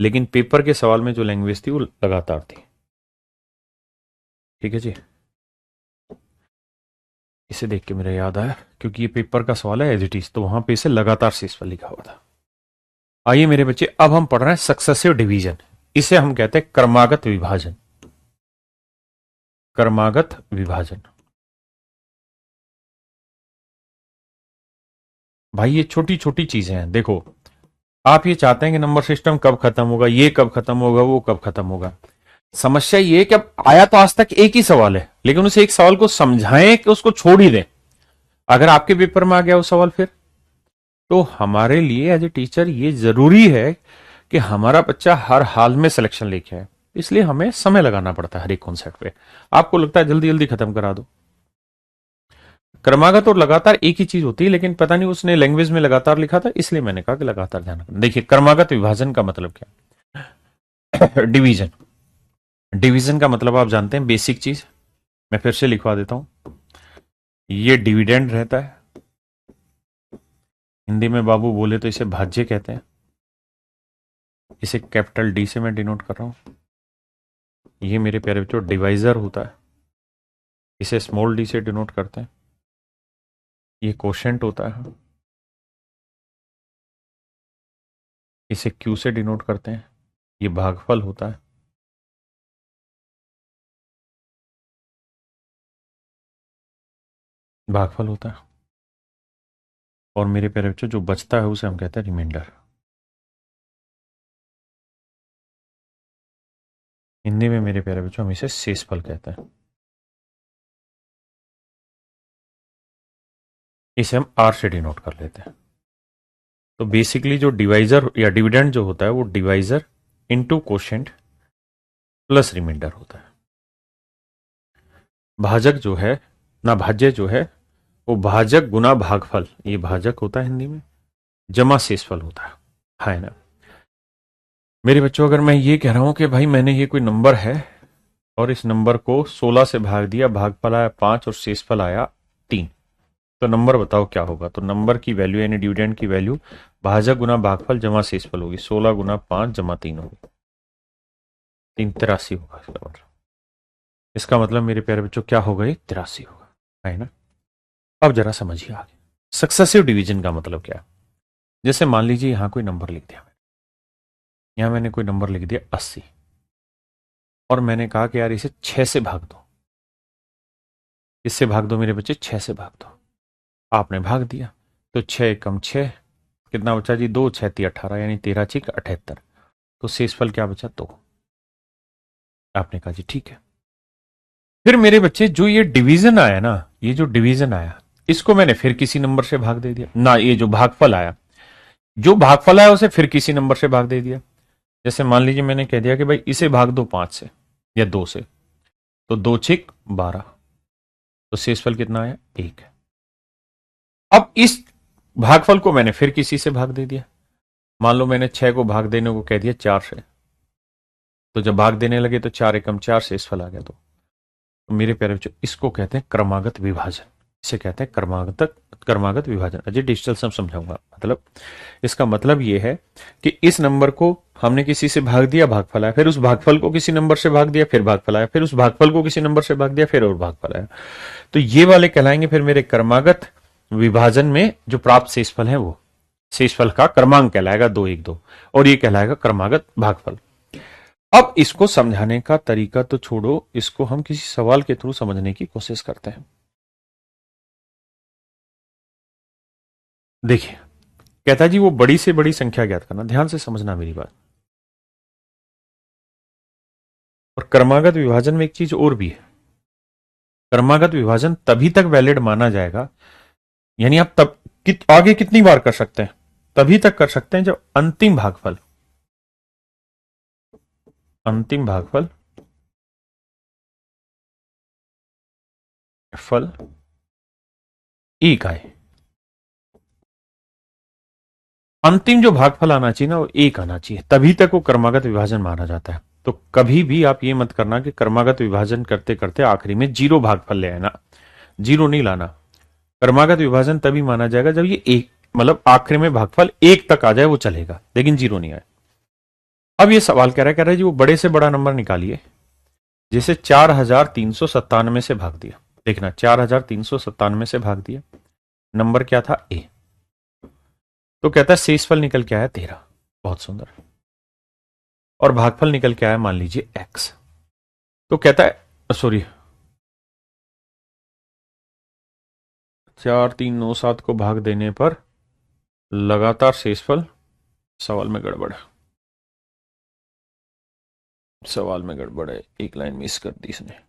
लेकिन पेपर के सवाल में जो लैंग्वेज थी वो लगातार थी। ठीक है जी, इसे देख के मेरा याद आया, क्योंकि ये पेपर का सवाल है एज इट इज, तो वहां पे इसे लगातार शेषफल लिखा हुआ था। आइए मेरे बच्चे, अब हम पढ़ रहे हैं सक्सेसिव डिवीजन। इसे हम कहते हैं क्रमागत विभाजन। क्रमागत विभाजन। भाई ये छोटी छोटी चीजें हैं। देखो, आप ये चाहते हैं कि नंबर सिस्टम कब खत्म होगा, ये कब खत्म होगा, वो कब खत्म होगा। समस्या ये है कि अब आया तो आज तक एक ही सवाल है, लेकिन उस एक सवाल को समझाएं कि उसको छोड़ ही दें। अगर आपके पेपर में आ गया वो सवाल, फिर तो हमारे लिए एज ए टीचर ये जरूरी है कि हमारा बच्चा हर हाल में सिलेक्शन लेके आए। इसलिए हमें समय लगाना पड़ता है हर एक कॉन्सेप्ट पे। आपको लगता है जल्दी जल्दी खत्म करा दो, क्रमागत और लगातार एक ही चीज होती है, लेकिन पता नहीं उसने लैंग्वेज में लगातार लिखा था, इसलिए मैंने कहा कि लगातार ध्यान रखना। देखिए क्रमागत विभाजन का मतलब क्या? डिवीजन। डिवीजन का मतलब आप जानते हैं, बेसिक चीज। मैं फिर से लिखवा देता हूं। ये डिविडेंड रहता है, हिंदी में बाबू बोले तो इसे भाज्य कहते हैं। इसे कैपिटल डी से मैं डिनोट कर रहा हूं। ये मेरे प्यारे बच्चों डिवाइजर होता है, इसे स्मॉल डी से डिनोट करते हैं। ये कोशेंट होता है, इसे क्यू से डिनोट करते हैं। ये भागफल होता है, भागफल होता है। और मेरे प्यारे बच्चों जो बचता है उसे हम कहते हैं रिमाइंडर। हिंदी में मेरे प्यारे बच्चों हम इसे शेषफल कहते हैं। इसे हम आर से डिनोट कर लेते हैं। तो बेसिकली जो डिवाइजर या डिविडेंड जो होता है वो divisor into quotient plus remainder होता है। भाजक जो है ना, भाज्य जो है वो भाजक गुना भागफल, ये भाजक होता है हिंदी में, जमा शेषफल होता है ना। मेरे बच्चों अगर मैं ये कह रहा हूं कि भाई मैंने ये कोई नंबर है और इस नंबर को 16 से भाग दिया, भागफल आया 5 और शेषफल आया 3, तो नंबर बताओ क्या होगा? तो नंबर की वैल्यू यानी डिविडेंड की वैल्यू भाजक गुना भागफल जमा शेषफल होगी। 16 गुना 5 जमा 3 होगी, 383 होगा इसका मतलब। इसका मतलब मेरे प्यारे बच्चों क्या होगा? ये 83 होगा, है ना। अब जरा समझिए आगे, सक्सेसिव डिवीजन का मतलब क्या है? जैसे मान लीजिए यहां कोई नंबर लिख दिया, यहां मैंने कोई नंबर लिख दिया 80, और मैंने कहा कि यार इसे 6 से भाग दो। इससे भाग दो मेरे बच्चे, 6 से भाग दो। आपने भाग दिया तो 6 कम 6 कितना बचा जी? 2 6 18, यानी 13 6 78। तो शेषफल क्या बचा? 2। आपने कहा जी ठीक है। फिर मेरे बच्चे जो ये डिवीजन आया ना, ये जो डिवीजन आया, इसको मैंने फिर किसी नंबर से भाग दे दिया ना। ये जो भागफल आया, जो भागफल आया उसे फिर किसी नंबर से भाग दे दिया। जैसे मान लीजिए मैंने कह दिया कि भाई इसे भाग दो 5 से या 2 से, तो 2 6 12, तो शेषफल कितना आया? 1। अब इस भागफल को मैंने फिर किसी से भाग दे दिया। मान लो मैंने 6 को भाग देने को कह दिया 4 से, तो जब भाग देने लगे तो 4 एकम 4 शेषफल आ गया। तो मेरे प्यारे बच्चों इसको कहते हैं क्रमागत विभाजन। इसे कहते हैं क्रमागत विभाजन। अजय डिजिटल सब समझाऊंगा। मतलब इसका मतलब यह है कि इस नंबर को हमने किसी से भाग दिया, भागफल आया, फिर उस भागफल को किसी नंबर से भाग दिया, फिर भागफल आया, फिर उस भागफल को किसी नंबर से भाग दिया, फिर और भागफल आया। तो ये वाले कहलाएंगे फिर मेरे क्रमागत विभाजन में जो प्राप्त शेषफल है वो शेषफल का क्रमांक कहलाएगा 2 1 2, और ये कहलाएगा क्रमागत भागफल। अब इसको समझाने का तरीका तो छोड़ो, इसको हम किसी सवाल के थ्रू समझने की कोशिश करते हैं। देखिए कहता जी वो बड़ी से बड़ी संख्या ज्ञात करना, ध्यान से समझना मेरी बात। और क्रमागत विभाजन में एक चीज और भी है, क्रमागत विभाजन तभी तक वैलिड माना जाएगा, यानी आप तब आगे कितनी बार कर सकते हैं? तभी तक कर सकते हैं जब अंतिम भागफल फल एक आए। अंतिम जो भागफल आना चाहिए ना वो एक आना चाहिए, तभी तक वो क्रमागत विभाजन माना जाता है। तो कभी भी आप ये मत करना कि क्रमागत विभाजन करते करते आखिरी में जीरो भागफल ले आना, जीरो नहीं लाना। क्रमागत विभाजन तभी माना जाएगा जब ये एक, मतलब आखिरी में भागफल एक तक आ जाए वो चलेगा, लेकिन जीरो नहीं आए। अब ये सवाल कह रहा है जी वो बड़े से बड़ा नंबर निकालिए, जैसे 4397 से भाग दिया। देखना 4397 से भाग दिया, नंबर क्या था? ए। तो कहता है शेषफल निकल के आया 13। बहुत सुंदर। और भागफल निकल के आया मान लीजिए एक्स। तो कहता है सॉरी, 4397 को भाग देने पर लगातार शेषफल, सवाल में गड़बड़ है, सवाल में गड़बड़ है, एक लाइन मिस कर दी इसने।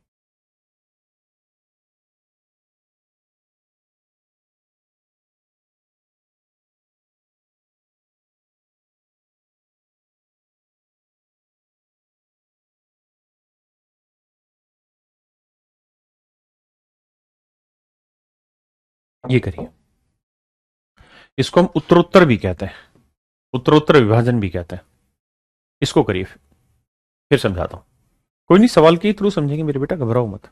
ये करिए, इसको हम उत्तरोत्तर भी कहते हैं, उत्तरोत्तर विभाजन भी कहते हैं। इसको करिए, फिर समझाता हूं। कोई नहीं, सवाल के थ्रू समझेंगे मेरे बेटा, घबराओ मत।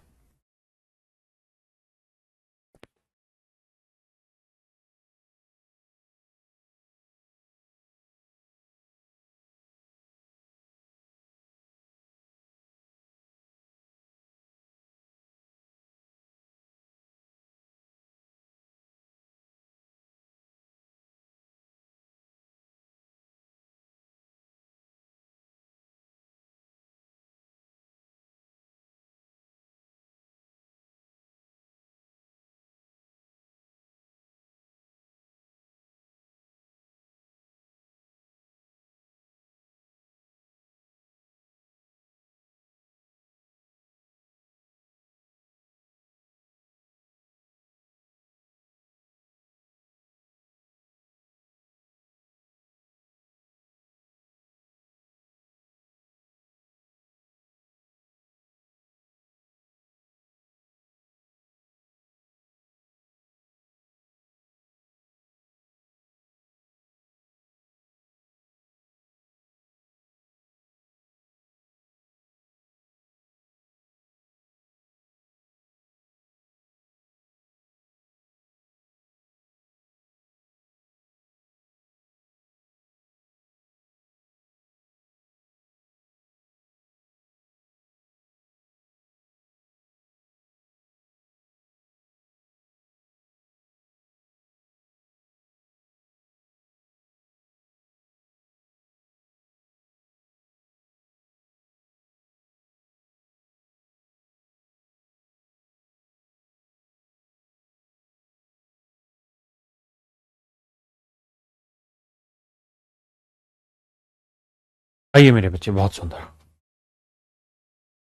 आइए मेरे बच्चे, बहुत सुंदर।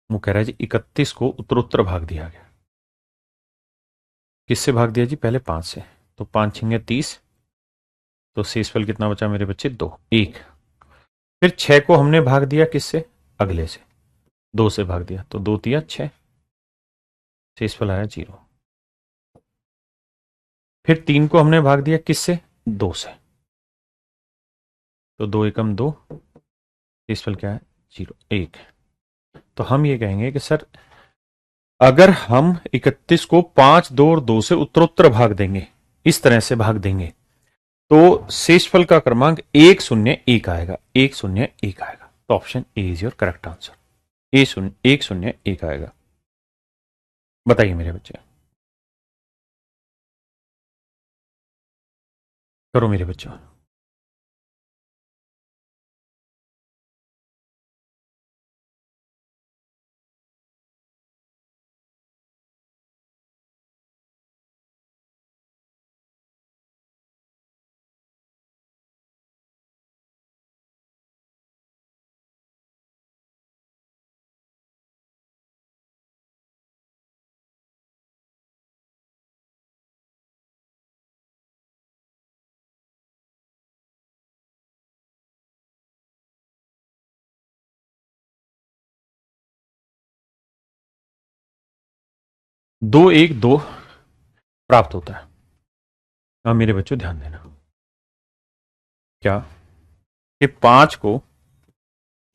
वो कह रहा है जी 31 को उत्तरोत्तर भाग दिया गया। किससे भाग दिया जी? पहले 5 से, तो 5 छिंगे 30, तो शेषफल कितना बचा मेरे बच्चे? 2, 1। फिर 6 को हमने भाग दिया किससे? अगले से, 2 से भाग दिया, तो 2 तिया 6, शेषफल आया 0। फिर 3 को हमने भाग दिया किससे? 2 से, तो 2 एकम 2, शेषफल क्या है? 0, 1। तो हम ये कहेंगे कि सर अगर हम 31 को 5, 2 और 2 से उत्तरोत्तर भाग देंगे, इस तरह से भाग देंगे, तो शेषफल का क्रमांक 101 आएगा, 101 आएगा। तो option A is your correct answer, 101 आएगा। बताइए मेरे बच्चे, करो मेरे बच्चों। दो एक दो प्राप्त होता है। अब मेरे बच्चों ध्यान देना, क्या कि 5 को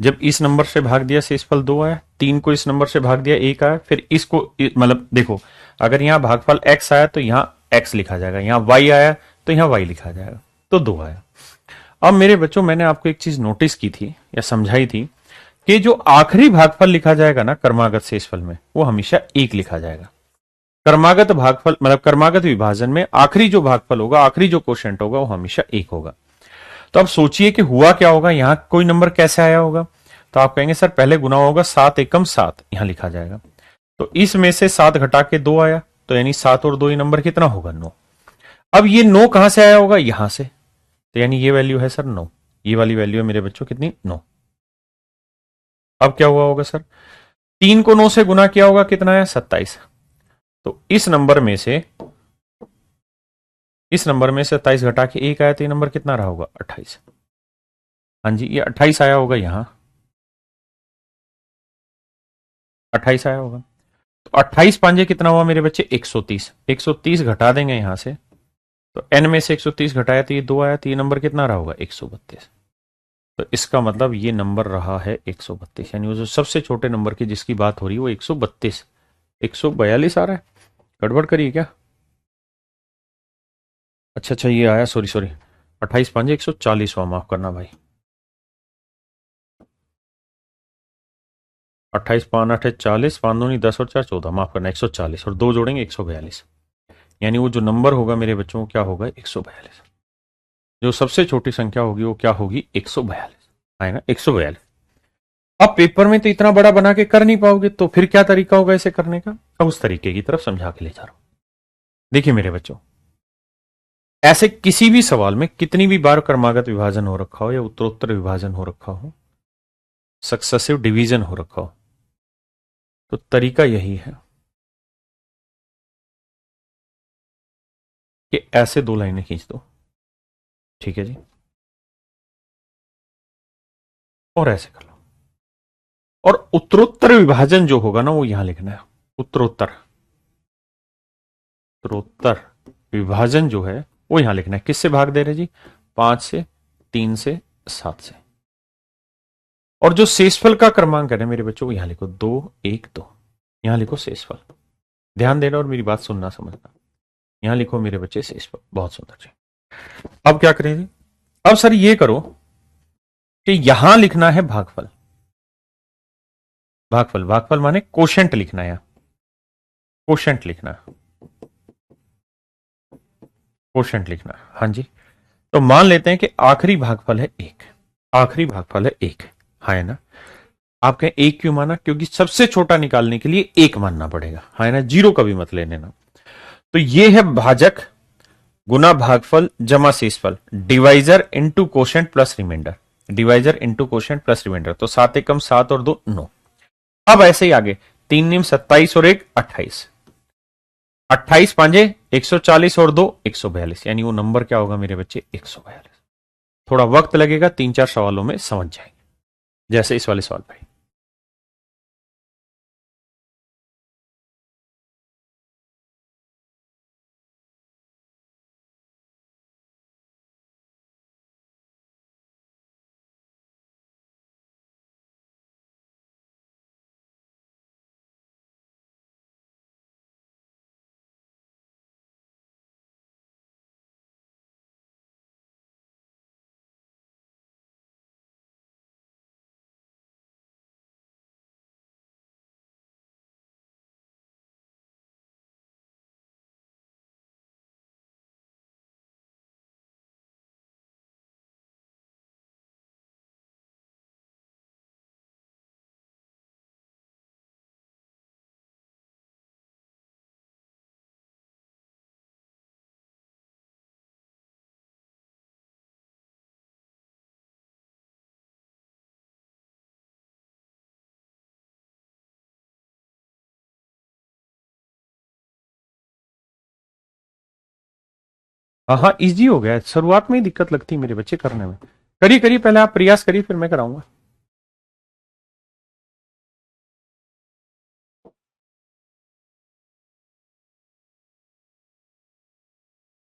जब इस नंबर से भाग दिया शेषफल 2 आया, 3 को इस नंबर से भाग दिया 1 आया, फिर इसको मतलब देखो, अगर यहां भागफल x आया तो यहां x लिखा जाएगा, यहां y आया तो यहां y लिखा जाएगा, तो 2 आया। अब मेरे बच्चों मैंने आपको एक चीज नोटिस की थी या समझाई थी कि जो आखिरी भागफल लिखा जाएगा ना क्रमागत शेषफल में, वो हमेशा 1 लिखा जाएगा। क्रमागत भागफल मतलब क्रमागत विभाजन में आखिरी जो भागफल होगा, आखिरी जो क्वोशिएंट होगा, वो हमेशा 1 होगा। तो अब सोचिए कि हुआ क्या होगा, यहां कोई नंबर कैसे आया होगा? तो आप कहेंगे सर पहले गुना होगा 7 एकम 7, यहां लिखा जाएगा। तो इसमें से 7 घटा के 2 आया, तो यानी 7 और 2 ये नंबर कितना होगा? 9। अब ये 9 कहां से आया होगा? यहां से, तो यानी ये वैल्यू है सर 9, ये वाली वैल्यू है मेरे बच्चों कितनी? 9। अब क्या हुआ होगा सर? 3 को 9 से गुना किया होगा, कितना है? 27। तो इस नंबर में 27 घटा के 1 आया, तो ये नंबर कितना रहा होगा? 28। हाँ जी, ये 28 आया होगा, यहां 28 आया होगा। 28 पांजे कितना हुआ मेरे बच्चे? 130। 130 घटा देंगे यहां से, तो n में से 130 घटाया तो ये 2 आया, तो ये नंबर कितना रहा होगा? 132। तो इसका मतलब ये नंबर रहा है 132, यानी वो जो सबसे छोटे नंबर की जिसकी बात हो रही है वो 132। 142 आ रहा है, गड़बड़ करिए क्या? अच्छा ये आया, सॉरी 28 पांजे 140 हुआ, माफ करना भाई। 28 पान 8 40, 5 दूनी 10 और 4 14, माफ करना 140, और 2 जोड़ेंगे 142, यानी वो जो नंबर होगा मेरे बच्चों को क्या होगा? 142। जो सबसे छोटी संख्या होगी वो क्या होगी? 142 आएगा, 142। अब पेपर में तो इतना बड़ा बना के कर नहीं पाओगे, तो फिर क्या तरीका होगा इसे करने का? अब उस तरीके की तरफ समझा के ले जा रहा हूं। देखिए मेरे बच्चों, ऐसे किसी भी सवाल में कितनी भी बार क्रमागत विभाजन हो रखा हो या उत्तरोत्तर विभाजन हो रखा हो, सक्सेसिव डिवीजन हो रखा हो, तो तरीका यही है कि ऐसे 2 लाइनें खींच दो, ठीक है जी, और ऐसे कर लो, और उत्तरोत्तर विभाजन जो होगा ना वो यहां लिखना है। उत्तरोत्तर उत्तरोत्तर विभाजन जो है वो यहां लिखना है। किससे भाग दे रहे जी? 5 से, 3 से, 7 से। और जो शेषफल का क्रमांक है ना मेरे बच्चों, यहां लिखो 2 1 2, यहां लिखो शेषफल। ध्यान देना और मेरी बात सुनना समझना। यहां लिखो मेरे बच्चे शेषफल। बहुत सुंदर जी। अब क्या करें जी? अब सर ये करो कि यहां लिखना है भागफल। भागफल, भागफल माने कोशेंट लिखना है, कोशेंट लिखना, कोशेंट लिखना। हाँ जी, तो मान लेते हैं कि आखिरी भागफल है 1। आखिरी भागफल है 1, हाँ है ना? आप कहें 1 क्यों माना? क्योंकि सबसे छोटा निकालने के लिए 1 मानना पड़ेगा, हाँ है ना? 0 का भी मत ले लेना। तो ये है भाजक गुना भागफल जमा शेषफल, divisor into quotient plus remainder, divisor into quotient plus remainder. तो 7 एकम 7 और 2 9। अब ऐसे ही आगे 3 निम 27 और 1 28, 28 पांजे 140 और 2 142, यानी वो नंबर क्या होगा मेरे बच्चे? 142। थोड़ा वक्त लगेगा, 3-4 सवालों में समझ जाएंगे, जैसे इस वाले सवाल पे। हाँ हाँ, इजी हो गया। शुरुआत में ही दिक्कत लगती है मेरे बच्चे करने में। करिए करिए, पहले आप प्रयास करिए, फिर मैं कराऊंगा।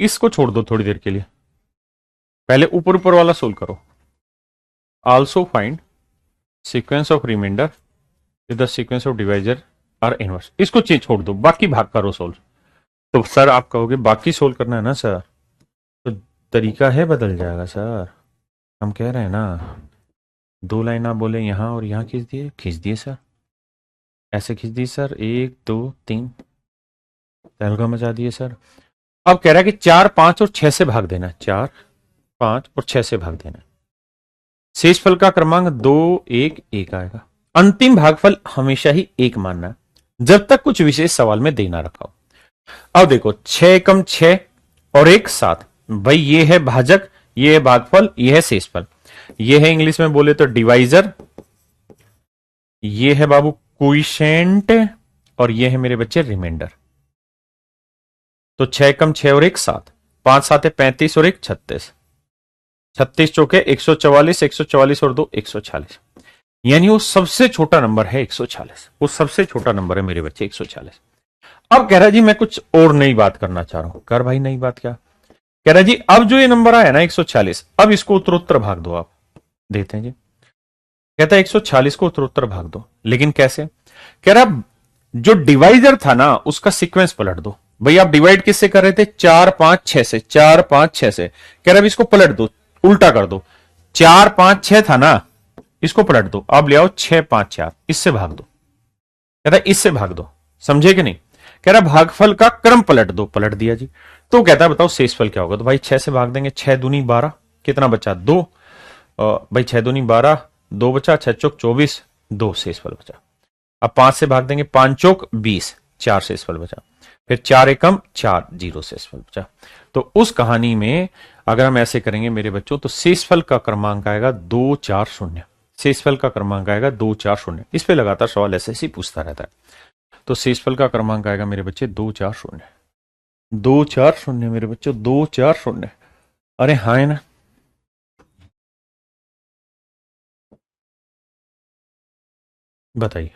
इसको छोड़ दो थोड़ी देर के लिए, पहले ऊपर ऊपर वाला सोल्व करो। Also find sequence of remainder with the sequence of divisor are inverse. इसको छोड़ दो, बाकी भाग करो सोल्व। तो सर आप कहोगे बाकी सोल्व करना है ना सर, तो तरीका है बदल जाएगा सर। हम कह रहे हैं ना, 2 लाइन आप बोले यहां और यहां खींच दिए सर, ऐसे खींच दिए सर, 1 2 3, तहलका मचा दिए सर। अब कह रहा है कि 4 5 और 6 से भाग देना, 4 5 और 6 से भाग देना। शेषफल का क्रमांक 2 1 1 आएगा। अंतिम भागफल हमेशा ही 1 मानना है, जब तक कुछ विशेष सवाल में देना रखा हो। अब देखो 6 एकम 6 और 1 7, भाई ये है भाजक, ये है भागफल, ये है शेषफल, ये है इंग्लिश में बोले तो डिवाइजर, ये है बाबू क्वोशिएंट, और ये है मेरे बच्चे रिमाइंडर। तो 6 एकम 6 और 1 7, 5 7 35 और 1 36, 36 चौके 144, 144 और 2 140। यानी वो सबसे छोटा नंबर है 140, वो सबसे छोटा नंबर है मेरे बच्चे 140। अब कह रहा है जी मैं कुछ और नई बात करना चाह रहा हूं। कर भाई नई बात क्या? कह रहा है जी अब जो ये नंबर आया ना 140, अब इसको उत्तरोत्तर भाग दो आप। देते हैं जी। कहता है 140 को उत्तरोत्तर भाग दो, लेकिन कैसे? कह रहा जो डिवाइजर था ना उसका सीक्वेंस पलट दो। भाई आप डिवाइड किससे कर रहे थे? 4 5 6 से, 4 5 6 से। कह रहा इसको पलट दो, उल्टा कर दो। 4 5 6 था ना, इसको पलट दो, अब ले आओ 6 5 4, इससे भाग दो। कहता है इससे भाग दो। समझे कि नहीं? कह रहा भागफल का क्रम पलट दो। पलट दिया जी। तो कहता है बताओ शेषफल क्या होगा? तो भाई 6 से भाग देंगे, 6 दूनी 12, कितना बचा? 2। भाई 6 दूनी 12, 2 बचा, 6 चौक 24, 2 शेषफल बचा। अब 5 से भाग देंगे, 5 चौक 20, 4 शेषफल बचा। फिर 4 एकम 4, 0 शेषफल बचा। तो उस कहानी में अगर हम ऐसे करेंगे मेरे बच्चों, तो शेषफल का क्रमांक आएगा 2 4 0। शेषफल का क्रमांक आएगा 2 4 0। इस पे लगातार सवाल ऐसे ही पूछता रहता है। तो शेषफल का क्रमांक आएगा मेरे बच्चे 2 4 0। 2 4 0 मेरे बच्चों, 2 4 0। अरे हाँ है ना? बताइए।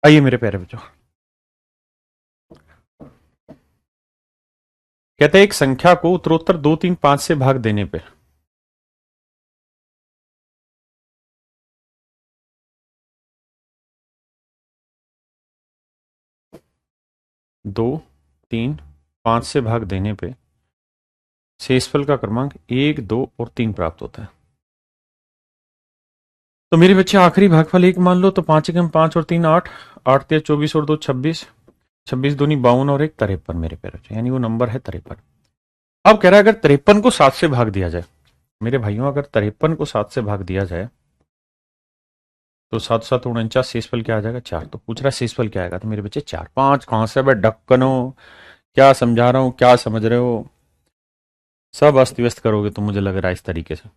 आइए मेरे प्यारे बच्चों, कहते हैं एक संख्या को उत्तरोत्तर 2, 3, 5 से भाग देने पे दो, तीन, 5 से भाग देने पे शेषफल का क्रमांक 1, 2 और 3 प्राप्त होता है। तो मेरे बच्चे आखिरी भागफल 1 मान लो, तो 5 एकम 5 और 3 8, 8 तिया 24 और 2 26, 26 दूनी 52 और 1 53 मेरे प्यारे बच्चे, यानी वो नंबर है 53। अब कह रहा है अगर 53 को 7 से भाग दिया जाए, मेरे भाइयों अगर 53 को 7 से भाग दिया जाए तो 7 7 49, शेषफल क्या आ जाएगा 4। तो पूछ रहा है शेषफल क्या आएगा, तो मेरे बच्चे 4। 5 कहां से बे ढक्कनो, क्या समझा रहा हूं, क्या समझ रहे हो, सब अस्त व्यस्त करोगे तो मुझे लग रहा है इस तरीके से।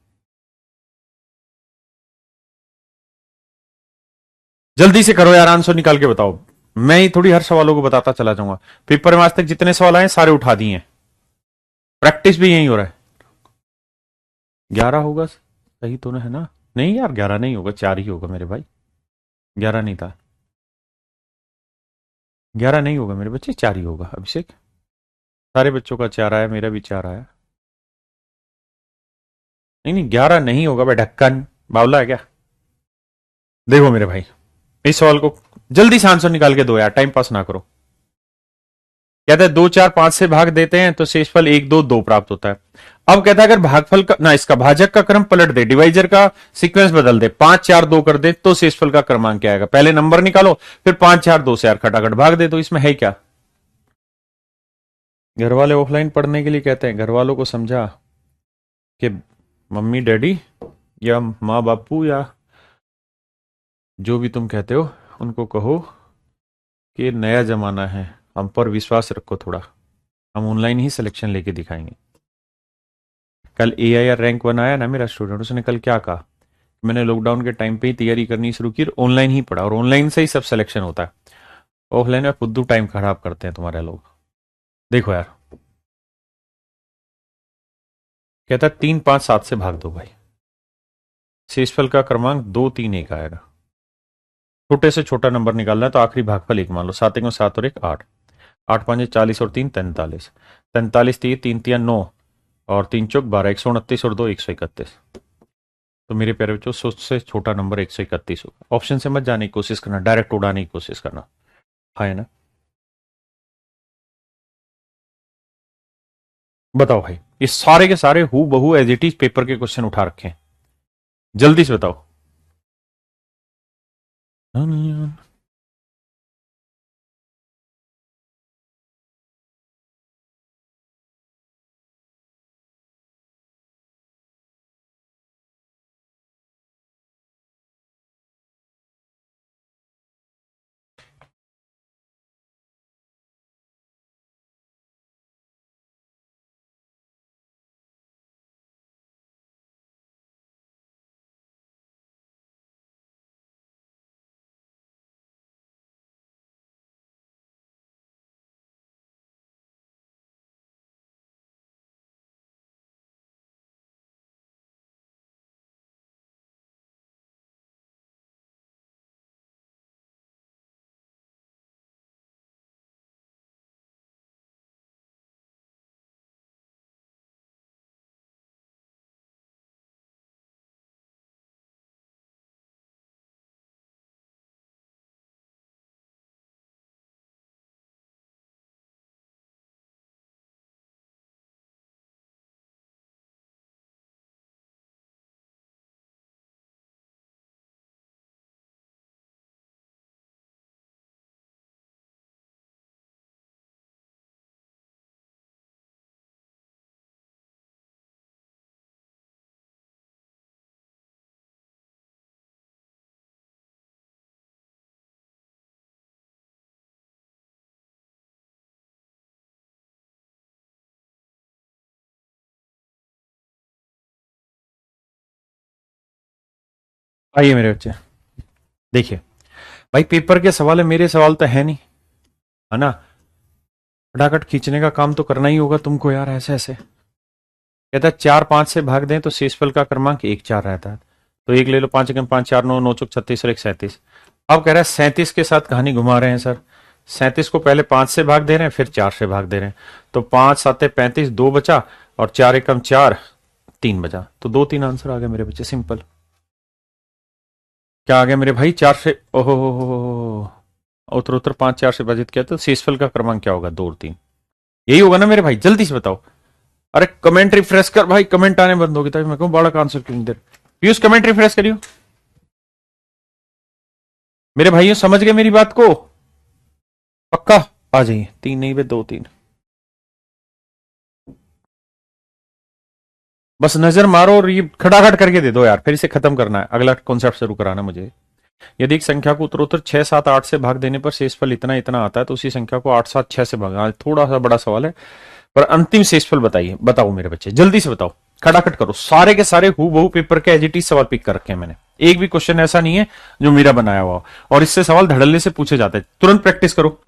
जल्दी से करो यार, आंसर निकाल के बताओ। मैं ही थोड़ी हर सवालों को बताता चला जाऊंगा। पेपर में आज तक जितने सवाल आए सारे उठा दिए हैं, प्रैक्टिस भी यही हो रहा है। 11 होगा, सही तो है ना? नहीं यार 11 नहीं होगा, 4 ही होगा मेरे भाई, 11 नहीं था। 11 नहीं होगा मेरे बच्चे, 4 ही होगा। अभिषेक, सारे बच्चों का 4 आया, मेरा भी 4 आया। नहीं नहीं 11 नहीं होगा भाई, ढक्कन बावला है क्या? देखो मेरे भाई, इस सवाल को जल्दी से आंसर निकाल के दो यार, टाइम पास ना करो। कहता है 2 4 5 से भाग देते हैं तो शेषफल 1 2 2 प्राप्त होता है। अब कहता है अगर भागफल का ना, इसका भाजक का क्रम पलट दे, डिवाइजर का सीक्वेंस बदल दे, 5 4 2 कर दे तो शेषफल का क्रमांक क्या आएगा? पहले नंबर निकालो, फिर 5 4 2 से यार खटाखट भाग दे। तो इसमें है क्या? घर वाले ऑफलाइन पढ़ने के लिए कहते हैं, घर वालों को समझा कि मम्मी डैडी या माँ बापू या जो भी तुम कहते हो उनको कहो कि नया जमाना है, हम पर विश्वास रखो थोड़ा, हम ऑनलाइन ही सिलेक्शन लेके दिखाएंगे। कल AIR रैंक 1 आया ना मेरा स्टूडेंट, उसने कल क्या कहा, मैंने लॉकडाउन के टाइम पे ही तैयारी करनी शुरू की, ऑनलाइन ही पढ़ा और ऑनलाइन से ही सब सिलेक्शन होता है, ऑफलाइन में फुद्दू टाइम खराब करते हैं तुम्हारे लोग। देखो यार, कहता है 3 5 7 से भाग दो भाई, शेषफल का क्रमांक 2 3 1 आएगा। छोटे से छोटा नंबर निकालना है तो आखिरी भागफल 1 मान लो, 7 1 7 और 1 8, 8 5 40 और 3 43, 43 3 3 9 और 3 चौक 12, 129 और 2 131। तो मेरे प्यारे बच्चों, सबसे छोटा नंबर 131 होगा। ऑप्शन से मत जाने की कोशिश करना, डायरेक्ट उड़ाने की कोशिश करना, है ना? बताओ भाई, ये सारे के सारे हु बहू एज इट इज पेपर के क्वेश्चन उठा रखे हैं, जल्दी से बताओ। आइए मेरे बच्चे, देखिए भाई, पेपर के सवाल है, मेरे सवाल तो है नहीं, है ना? फटाखट खींचने का काम तो करना ही होगा तुमको यार, ऐसे ऐसे। कहता है 4 5 से भाग दें तो शेषफल का क्रमांक 1 4 रहता है। तो एक ले लो, 5 1 5 4 9 9 चौक 36 और 1 37। अब कह रहा है 37 के साथ कहानी घुमा रहे हैं सर। 37 को पहले 5 से भाग दे रहे हैं, फिर 4 से भाग दे रहे हैं। तो 5 साते 35, 2 बचा, और 4 एकम 4, 3 बचा। तो 2 3 आंसर आ गया मेरे बच्चे, सिंपल। क्या आ गया मेरे भाई? 4 से, ओहो, उत्तर उत्तर 5 4 से विभाजित किया तो शेषफल का क्रमांक क्या होगा? 2 और 3। यही होगा ना मेरे भाई? जल्दी से बताओ। अरे कमेंट रिफ्रेश कर भाई, कमेंट आने बंद हो गए, तभी मैं कहूँ बड़ा का आंसर क्यों नहीं दे रहे। पीयूष कमेंट रिफ्रेश करियो। मेरे भाइयों समझ गए मेरी बात को? पक्का आ जाइए। 3 नहीं बे, 2 3। बस नजर मारो और ये खटाखट करके दे दो यार, फिर इसे खत्म करना है, अगला कॉन्सेप्ट शुरू कराना मुझे। यदि एक संख्या को उत्तरोत्तर 6 7 8 से भाग देने पर शेषफल इतना इतना आता है, तो उसी संख्या को 8 7 6 से भागना। थोड़ा सा बड़ा सवाल है, पर अंतिम शेषफल बताइए। बताओ मेरे बच्चे, जल्दी से बताओ, खटाखट करो। सारे के सारे हु बहु पेपर के एजीटी सवाल पिक कर रखे हैं मैंने। एक भी क्वेश्चन ऐसा नहीं है जो मेरा बनाया हुआ हो। और इससे सवाल धड़ल्ले से पूछे जाते हैं। तुरंत प्रैक्टिस करो।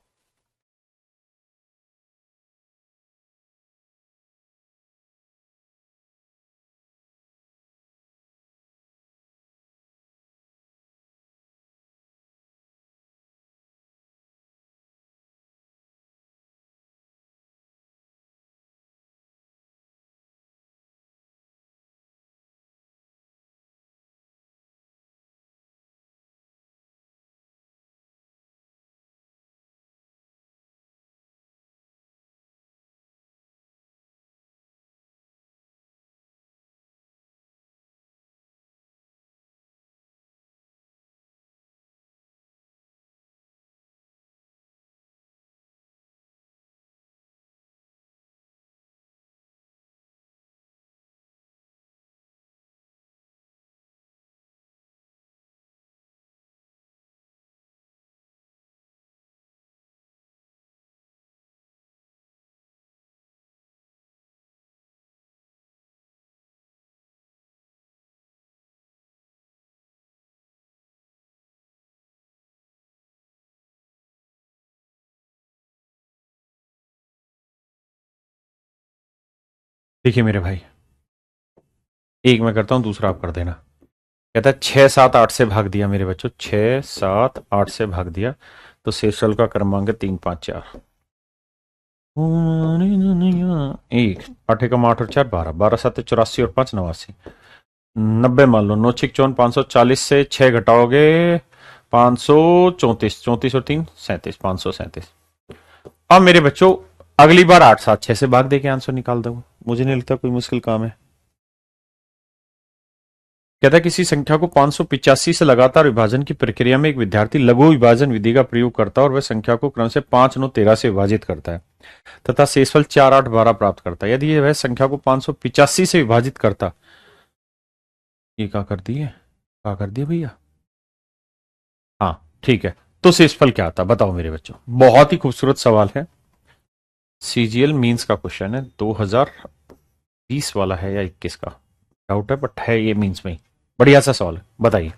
देखिए मेरे भाई, एक मैं करता हूं, दूसरा आप कर देना। कहता है 6 7 8 से भाग दिया मेरे बच्चों, 6 7 8 से भाग दिया, तो शेषफल का क्रमांक है 3 5 4। एक, 8 एकम 8 और 4 12, 12 7 84 और 5 89, 90 मान लो। 9 6 54, 540 से 6 घटाओगे 534, 34 और 3 37, 537। अब मेरे बच्चों, अगली बार 8 7 6 से भाग दे के आंसर निकाल दो। मुझे नहीं लगता कोई मुश्किल काम है। कहता है किसी संख्या को 585 से लगातार विभाजन की प्रक्रिया में एक विद्यार्थी लघु विभाजन विधि का प्रयोग करता है, और वह संख्या को क्रम से 5 9 13 से विभाजित करता है तथा शेषफल 4 8 12 प्राप्त करता है। यदि वह संख्या को 585 से विभाजित करता, ये क्या कर दिए, क्या कर दिए भैया? हाँ ठीक है, तो शेषफल क्या आता? बताओ मेरे बच्चों, बहुत ही खूबसूरत सवाल है। सीजीएल मींस का क्वेश्चन है, 2020 वाला है या 21 का, डाउट है, बट है ये मींस में ही। बढ़िया सा सवाल है, बताइए।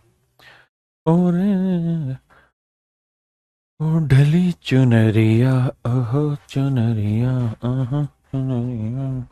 और ढली चुनरिया, ओहो चुनरिया, आहा चुनरिया।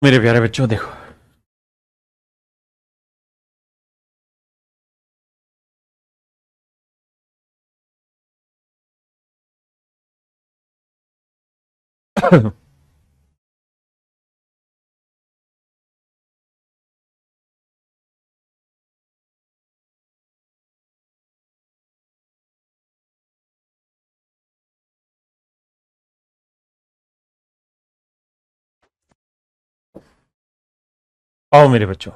मेरे प्यारे बच्चों देखो, आओ मेरे बच्चों।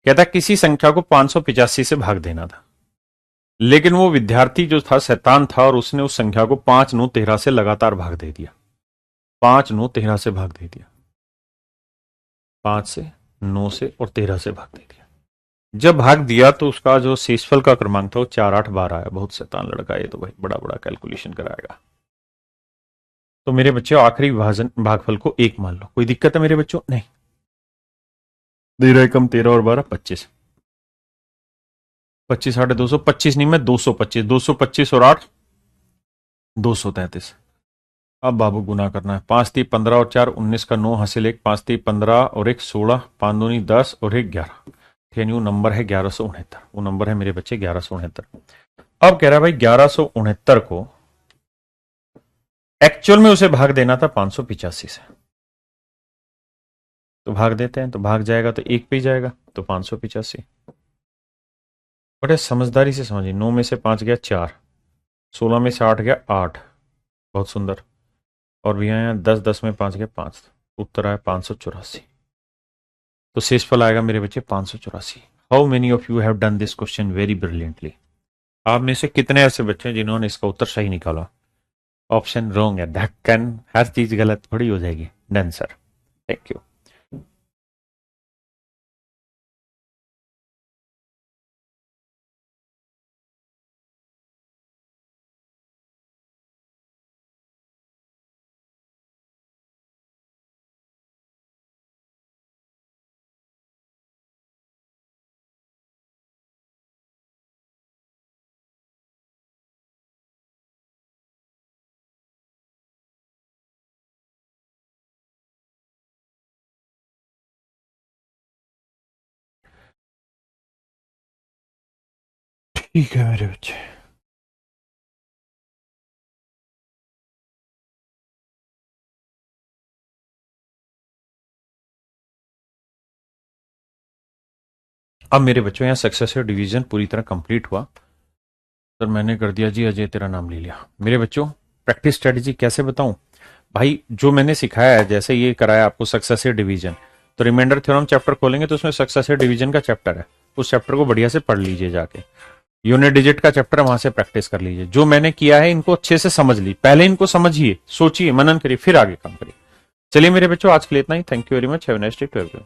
कहता किसी संख्या को 585 से भाग देना था, लेकिन वो विद्यार्थी जो था शैतान था और उसने उस संख्या को 5 9 13 से लगातार भाग दे दिया। 5 9 13 से भाग दे दिया, 5 से, 9 से और 13 से भाग दे दिया। जब भाग दिया तो उसका जो शेषफल का क्रमांक था वो 4 8 12 आया। बहुत शैतान लड़का है, ये तो भाई बड़ा बड़ा कैलकुलेशन कराएगा। तो मेरे बच्चों आखिरी विभाजन भागफल को 1 मान लो। कोई दिक्कत है मेरे बच्चों? नहीं। 13 कम 13 और 12 25, 25 8 200, 25 नहीं मैं 225, 225 और 8 233। अब बाबू गुना करना है। 5 3 15 और 4 19 का 9 हासिल 1, 5 3 15 और 1 16, 5 दूनी 10 और 1 11। यानी वो नंबर है 1169। वो नंबर है मेरे बच्चे 1169। अब कह रहा है भाई 1169 को एक्चुअल में उसे भाग देना था 585 से। तो भाग देते हैं, तो भाग जाएगा तो 1 पे ही जाएगा, तो 585। बड़े समझदारी से समझिए। 9 में से 5 गया 4, 16 में से 8 गया 8। बहुत सुंदर। और भी आया 10 10 में 5 गया 5। उत्तर आया 584। तो शेषफल आएगा मेरे बच्चे 584। How many of you have done this question very brilliantly? आप में से कितने ऐसे बच्चे हैं जिन्होंने इसका उत्तर सही निकाला? ऑप्शन रॉन्ग है। ढक्कन, हर चीज गलत थोड़ी हो जाएगी। Done sir, thank you. ठीक है मेरे बच्चे। अब मेरे बच्चों यहाँ सक्सेसिव डिवीजन पूरी तरह कंप्लीट हुआ। सर मैंने कर दिया जी, अजय तेरा नाम ले लिया। मेरे बच्चों प्रैक्टिस स्ट्रेटेजी कैसे बताऊं? भाई जो मैंने सिखाया है, जैसे ये कराया आपको सक्सेसिव डिवीजन, तो रिमाइंडर थ्योरम चैप्टर खोलेंगे तो उसमें सक्सेसिव डिवीजन का चैप्टर है। उस चैप्टर को बढ़िया से पढ़ लीजिए जाके। यूनिट डिजिट का चैप्टर वहां से प्रैक्टिस कर लीजिए। जो मैंने किया है इनको अच्छे से समझ ली, पहले इनको समझिए, सोचिए, मनन करिए, फिर आगे काम करिए। चलिए मेरे बच्चों आज के लिए इतना ही। Thank you very much. Have a nice day to everyone.